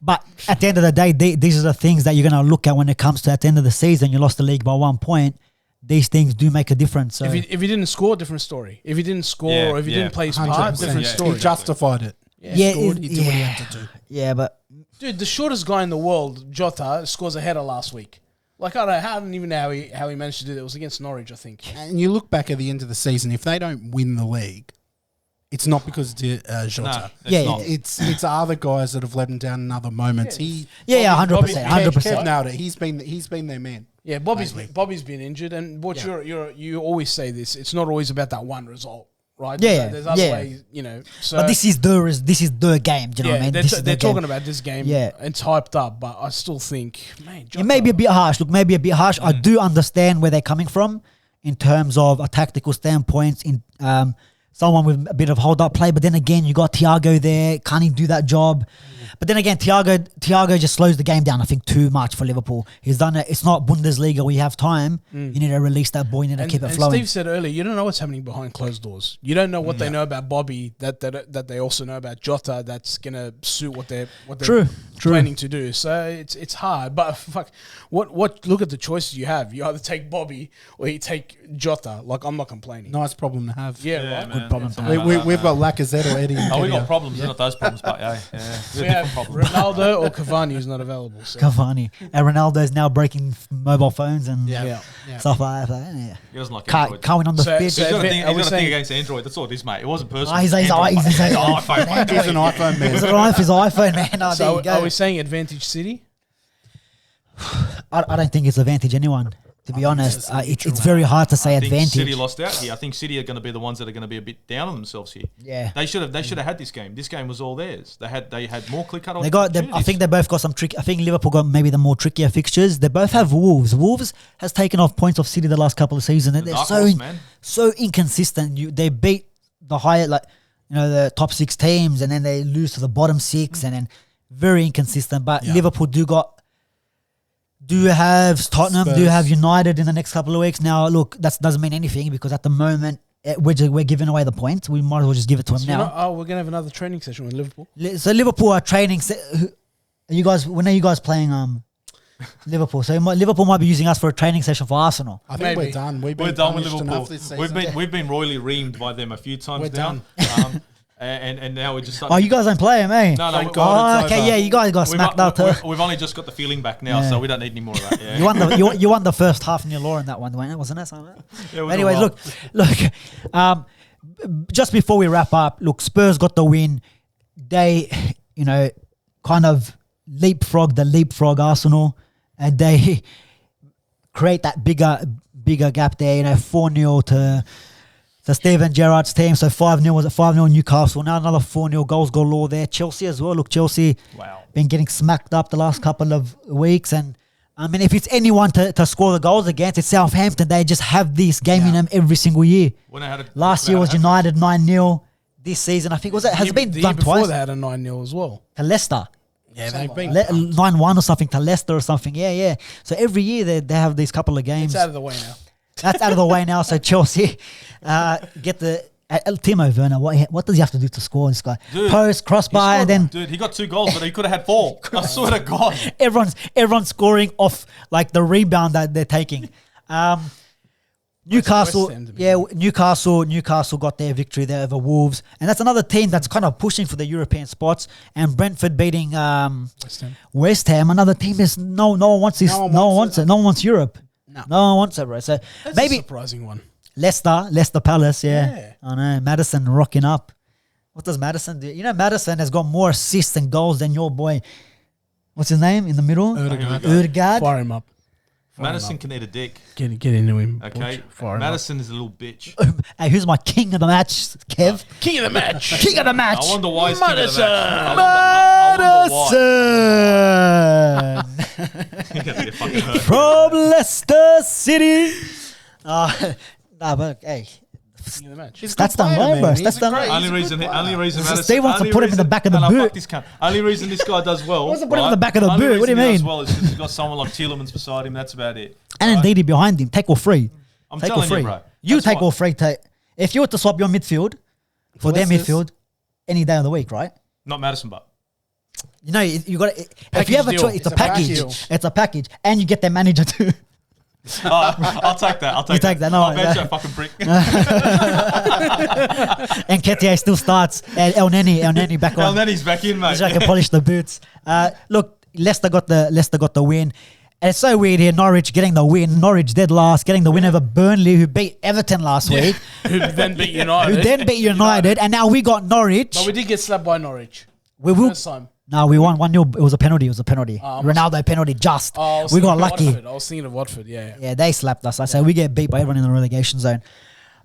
Speaker 1: but at the end of the day, these are the things that you're going to look at when it comes to at the end of the season. You lost the league by 1 point. These things do make a difference. So.
Speaker 3: If he didn't score, different story. If he didn't score, or if he didn't play his part, different story.
Speaker 2: He justified it.
Speaker 1: He
Speaker 2: scored. He did what he had to do.
Speaker 1: Yeah, but
Speaker 3: dude, the shortest guy in the world, Jota, scores a header last week. Like, I don't even know how he managed to do that. It was against Norwich, I think.
Speaker 2: And you look back at the end of the season, if they don't win the league, it's not because of Jota.
Speaker 4: No,
Speaker 2: it's other guys that have let him down in other moments.
Speaker 1: 100%. 100%.
Speaker 2: Kev nailed it. He's been their man.
Speaker 3: Yeah, Bobby's been injured, and what you always say this. It's not always about that one result, right? There's other ways, So,
Speaker 1: but this is the game. Do you know what I mean?
Speaker 3: They're talking about this game. Yeah, it's hyped up, but I still think, man,
Speaker 1: it may be a bit harsh. I do understand where they're coming from in terms of a tactical standpoint. In someone with a bit of hold up play, but then again, you got Thiago there. Can he do that job? But then again, Thiago just slows the game down, I think, too much for Liverpool. He's done it. It's not Bundesliga where you have time. You need to release that ball. You need to keep it flowing.
Speaker 3: Steve said earlier, you don't know what's happening behind closed doors. You don't know what they know about Bobby that they also know about Jota that's going to suit what they're planning to do. So it's hard. But fuck, what look at the choices you have. You either take Bobby or you take Jota. Like, I'm not complaining.
Speaker 2: Nice problem to have.
Speaker 3: Yeah, right.
Speaker 1: Good problem to
Speaker 2: have. We've got Lacazette or Eddie.
Speaker 4: We got problems. Not those problems, but yeah.
Speaker 3: We have Ronaldo or Cavani who's not available. So.
Speaker 1: Cavani. And Ronaldo's now breaking mobile phones and stuff like that. Yeah.
Speaker 4: He doesn't like Android.
Speaker 1: Coming on the pitch.
Speaker 4: He's got a thing against Android. That's all it is, mate. It wasn't personal.
Speaker 1: He's an iPhone.
Speaker 2: He's an iPhone man.
Speaker 1: He's an iPhone man. Oh,
Speaker 3: so
Speaker 1: there you go.
Speaker 3: Are we saying advantage City?
Speaker 1: I don't think it's advantage anyone. To be honest, it's very hard to say advantage.
Speaker 4: City lost out here. I think City are going to be the ones that are going to be a bit down on themselves here.
Speaker 1: Yeah,
Speaker 4: they should have had this game. This game was all theirs. They had more clear cut.
Speaker 1: I think they both got some trick. I think Liverpool got maybe the more trickier fixtures. They both have Wolves. Wolves has taken off points off City the last couple of seasons. They're so inconsistent. They beat the higher the top 6 teams, and then they lose to the bottom 6, and then very inconsistent. But Liverpool do have Tottenham, do have United in the next couple of weeks. Now, look, that doesn't mean anything because at the moment we're giving away the points. We might as well just give it to them now.
Speaker 3: We're gonna have another training session with Liverpool.
Speaker 1: So Liverpool are training. When are you guys playing? Liverpool. So Liverpool might be using us for a training session for Arsenal.
Speaker 2: I think we're done.
Speaker 4: We're done with Liverpool. We've been royally reamed by them a few times now. And now we're just starting.
Speaker 1: Oh, you guys don't play him, eh?
Speaker 4: No.
Speaker 1: You guys got smacked up.
Speaker 4: We've only just got the feeling back now, so we don't need any more of that. Yeah.
Speaker 1: You won the first half in your law in that one, wasn't it? Something like that? Yeah, anyways, look. Just before we wrap up, look, Spurs got the win. They, kind of leapfrog Arsenal, and they create that bigger gap there. 4-0 to Steven Gerrard's team. So 5-0 was it 5-0 Newcastle. Now another 4-0 goals galore there. Chelsea as well. Look, Chelsea been getting smacked up the last couple of weeks. And I mean, if it's anyone to score the goals against, it's Southampton. They just have this game in them every single year. Last year was United 9-0. This season, I think, has it been done twice?
Speaker 3: They had a 9-0 as well.
Speaker 1: To Leicester.
Speaker 2: Yeah, they've been
Speaker 1: 9-1 or something to Leicester or something. Yeah. So every year they have these couple of games.
Speaker 3: It's out of the way now.
Speaker 1: That's out of the way now. So Chelsea get the Timo Werner. What does he have to do to score? This guy post crossbar and then
Speaker 4: he got 2 goals, but he could have had 4. I swear to God,
Speaker 1: everyone's scoring off like the rebound that they're taking. Newcastle got their victory there over Wolves, and that's another team that's kind of pushing for the European spots. And Brentford beating West Ham, another team is no one wants this. No one wants it. No one wants Europe. No one wants it, bro. So
Speaker 3: That's
Speaker 1: maybe
Speaker 3: a surprising one.
Speaker 1: Leicester Palace.
Speaker 3: Yeah.
Speaker 1: I know Maddison rocking up. What does Maddison do? You know, Maddison has got more assists and goals than your boy. What's his name in the middle? Odegaard.
Speaker 3: Fire him up.
Speaker 4: Madison can eat a dick.
Speaker 3: Get into him.
Speaker 4: Okay, Madison is a little bitch.
Speaker 1: Hey, who's my king of the match, Kev?
Speaker 3: King of the match.
Speaker 1: King of the match.
Speaker 4: I wonder why he's king of the match.
Speaker 1: Madison from Leicester City. But hey,
Speaker 3: King of the match.
Speaker 1: that's done right, bro. That's done right.
Speaker 4: Only reason Madison.
Speaker 1: Steve wants to put him in the back of the boot.
Speaker 4: Only reason this guy does well.
Speaker 1: Wants to put him in the back of the boot. What do you mean?
Speaker 4: Does well is because he's got someone like Tielemans beside him. That's about it.
Speaker 1: And Ndidi behind him, take or free.
Speaker 4: I'm
Speaker 1: take
Speaker 4: telling
Speaker 1: or free.
Speaker 4: you, bro.
Speaker 1: You
Speaker 4: That's
Speaker 1: take
Speaker 4: why-
Speaker 1: or free. If you were to swap your midfield for their
Speaker 3: What's this?
Speaker 1: midfield any day of the week, right?
Speaker 4: Not Madison, but
Speaker 1: You know, you got if
Speaker 3: Package
Speaker 1: you have a
Speaker 3: deal.
Speaker 1: choice, it's a
Speaker 3: It's a package
Speaker 1: package.
Speaker 3: deal.
Speaker 1: It's a package, and you get their manager too.
Speaker 4: I'll take that. I'll take
Speaker 1: You take that, no,
Speaker 4: I'll bet
Speaker 1: yeah.
Speaker 4: you a fucking prick.
Speaker 1: And Ketia still starts. And El Neni back on.
Speaker 4: And then he's back in, mate.
Speaker 1: So I can polish the boots. Look, Leicester got the win. And it's so weird here. Norwich getting the win. Norwich dead last, getting the win over Burnley, who beat Everton last week.
Speaker 3: Who then beat United.
Speaker 1: And now we got Norwich.
Speaker 3: But we did get slapped by Norwich.
Speaker 1: We will.
Speaker 3: First time.
Speaker 1: No, we won 1-0. It was a penalty. Ronaldo penalty. Just.
Speaker 3: I was
Speaker 1: We
Speaker 3: thinking
Speaker 1: got
Speaker 3: of
Speaker 1: lucky.
Speaker 3: Watford. I was thinking of Watford, yeah.
Speaker 1: Yeah, they slapped us. I say we get beat by everyone in the relegation zone.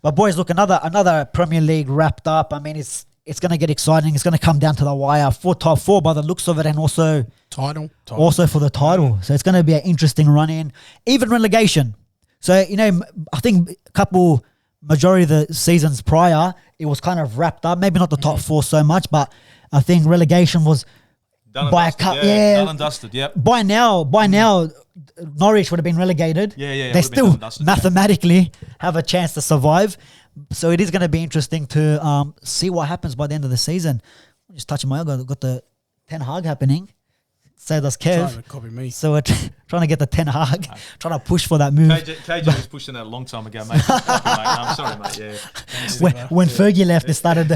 Speaker 1: But boys, look, another Premier League wrapped up. I mean, it's going to get exciting. It's going to come down to the wire for top 4 by the looks of it, and also for the title. So it's going to be an interesting run in, even relegation. So I think majority of the seasons prior, it was kind of wrapped up. Maybe not the top 4 so much, but I think relegation was
Speaker 4: Done and
Speaker 1: by
Speaker 4: dusted,
Speaker 1: a cup.
Speaker 4: done and dusted. Yep.
Speaker 1: By now, Norwich would have been relegated.
Speaker 4: Yeah,
Speaker 1: They
Speaker 4: it would've been
Speaker 1: still
Speaker 4: done and dusted,
Speaker 1: mathematically have a chance to survive. So it is going to be interesting to see what happens by the end of the season. I'm just touching my elbow. Got the Ten Hag happening. So does
Speaker 3: Trying
Speaker 1: Kev.
Speaker 3: to copy me.
Speaker 1: So we're trying to get the Ten Hag, trying to push for that move.
Speaker 4: KJ was pushing that a long time ago, mate. I'm sorry, mate. Yeah.
Speaker 1: When Fergie left, they started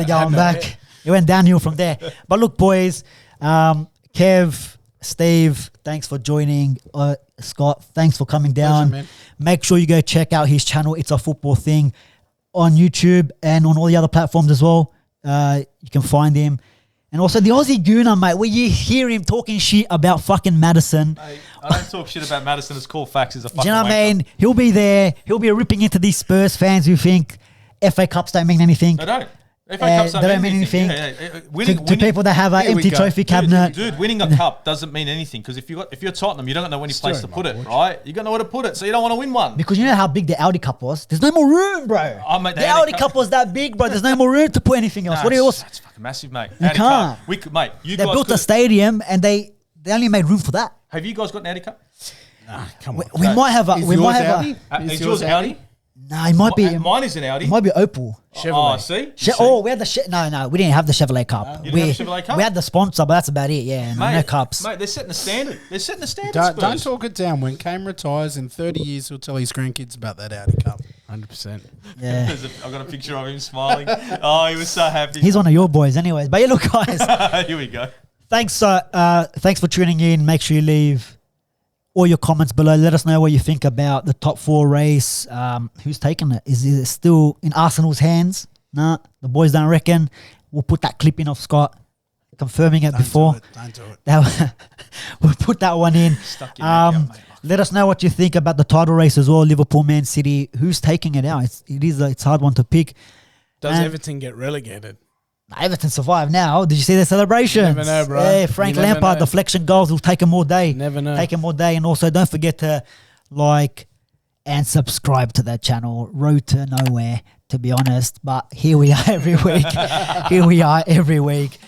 Speaker 1: going back. It went downhill from there. But look, boys, Kev, Steve, thanks for joining. Scott, thanks for coming down.
Speaker 2: Pleasure, man.
Speaker 1: Make sure you go check out his channel. It's a football thing on YouTube and on all the other platforms as well. You can find him. And also the Aussie Gooner, mate, where you hear him talking shit about fucking Madison.
Speaker 4: Mate, I don't talk shit about Madison. It's called facts. Is a fucking.
Speaker 1: Do you know what I
Speaker 4: wanker.
Speaker 1: mean? He'll be there. He'll be ripping into these Spurs fans who think FA Cups don't mean anything.
Speaker 4: They don't. FA Cups
Speaker 1: they don't mean anything. To people that have an
Speaker 3: Here we
Speaker 1: empty
Speaker 3: go.
Speaker 1: trophy cabinet.
Speaker 4: Dude, winning a cup doesn't mean anything because if you're Tottenham, you don't know any place to put it, right? You don't know where to put it, so you don't want to win one.
Speaker 1: Because you know how big the Audi Cup was? There's no more room, bro.
Speaker 4: Oh, mate,
Speaker 1: the Audi Cup was that big, bro. There's no more room to put anything else. What else?
Speaker 4: That's fucking massive, mate.
Speaker 1: You
Speaker 4: Audi
Speaker 1: can't.
Speaker 4: Cup. We could, mate. You
Speaker 1: They
Speaker 4: guys
Speaker 1: built a
Speaker 4: could-
Speaker 1: stadium and they only made room for that.
Speaker 4: Have you guys got an Audi Cup?
Speaker 3: Come on.
Speaker 1: We might have a.
Speaker 2: Is
Speaker 1: We
Speaker 2: yours
Speaker 1: might have
Speaker 2: Audi?
Speaker 1: a.
Speaker 4: Is yours Audi?
Speaker 1: Nah, it might be.
Speaker 4: Mine is an Audi.
Speaker 1: It might be Opal.
Speaker 4: Oh, see?
Speaker 1: We had the no, we didn't have the Chevrolet Cup.
Speaker 4: You didn't have the Chevrolet Cup?
Speaker 1: We had the sponsor, but that's about it. Yeah, no cups.
Speaker 4: Mate, they're setting the standard. They're setting the standard.
Speaker 2: Don't
Speaker 4: Spurs.
Speaker 2: talk it down. When Kane retires in 30 years, he'll tell his grandkids about that Audi Cup.
Speaker 3: 100%.
Speaker 1: Yeah,
Speaker 4: I've got a picture of him smiling. Oh, he was so happy.
Speaker 1: he's one of your boys, anyways. But yeah, look, guys.
Speaker 4: Here we go.
Speaker 1: Thanks for tuning in. Make sure you leave all your comments below. Let us know what you think about the top 4 race. Who's taking it? Is it still in Arsenal's hands? Nah, the boys don't reckon. We'll put that clip in of Scott confirming it before.
Speaker 2: Don't do it.
Speaker 1: We'll put that one in.
Speaker 4: Stuck your neck out, mate.
Speaker 1: Let us know what you think about the title race as well. Liverpool, Man City. Who's taking it out? It's a hard one to pick.
Speaker 3: Does
Speaker 1: And-
Speaker 3: Everton get relegated?
Speaker 1: Everton survived now. Did you see their celebrations?
Speaker 3: You never know, bro.
Speaker 1: Yeah, Frank
Speaker 3: You never
Speaker 1: Lampard,
Speaker 3: know.
Speaker 1: deflection goals will take them all day.
Speaker 3: Never know.
Speaker 1: Take them all day. And also, don't forget to like and subscribe to that channel. Road to nowhere, to be honest. But here we are every week.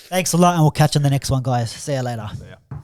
Speaker 1: Thanks a lot, and we'll catch you in the next one, guys. See you later.
Speaker 4: Yeah.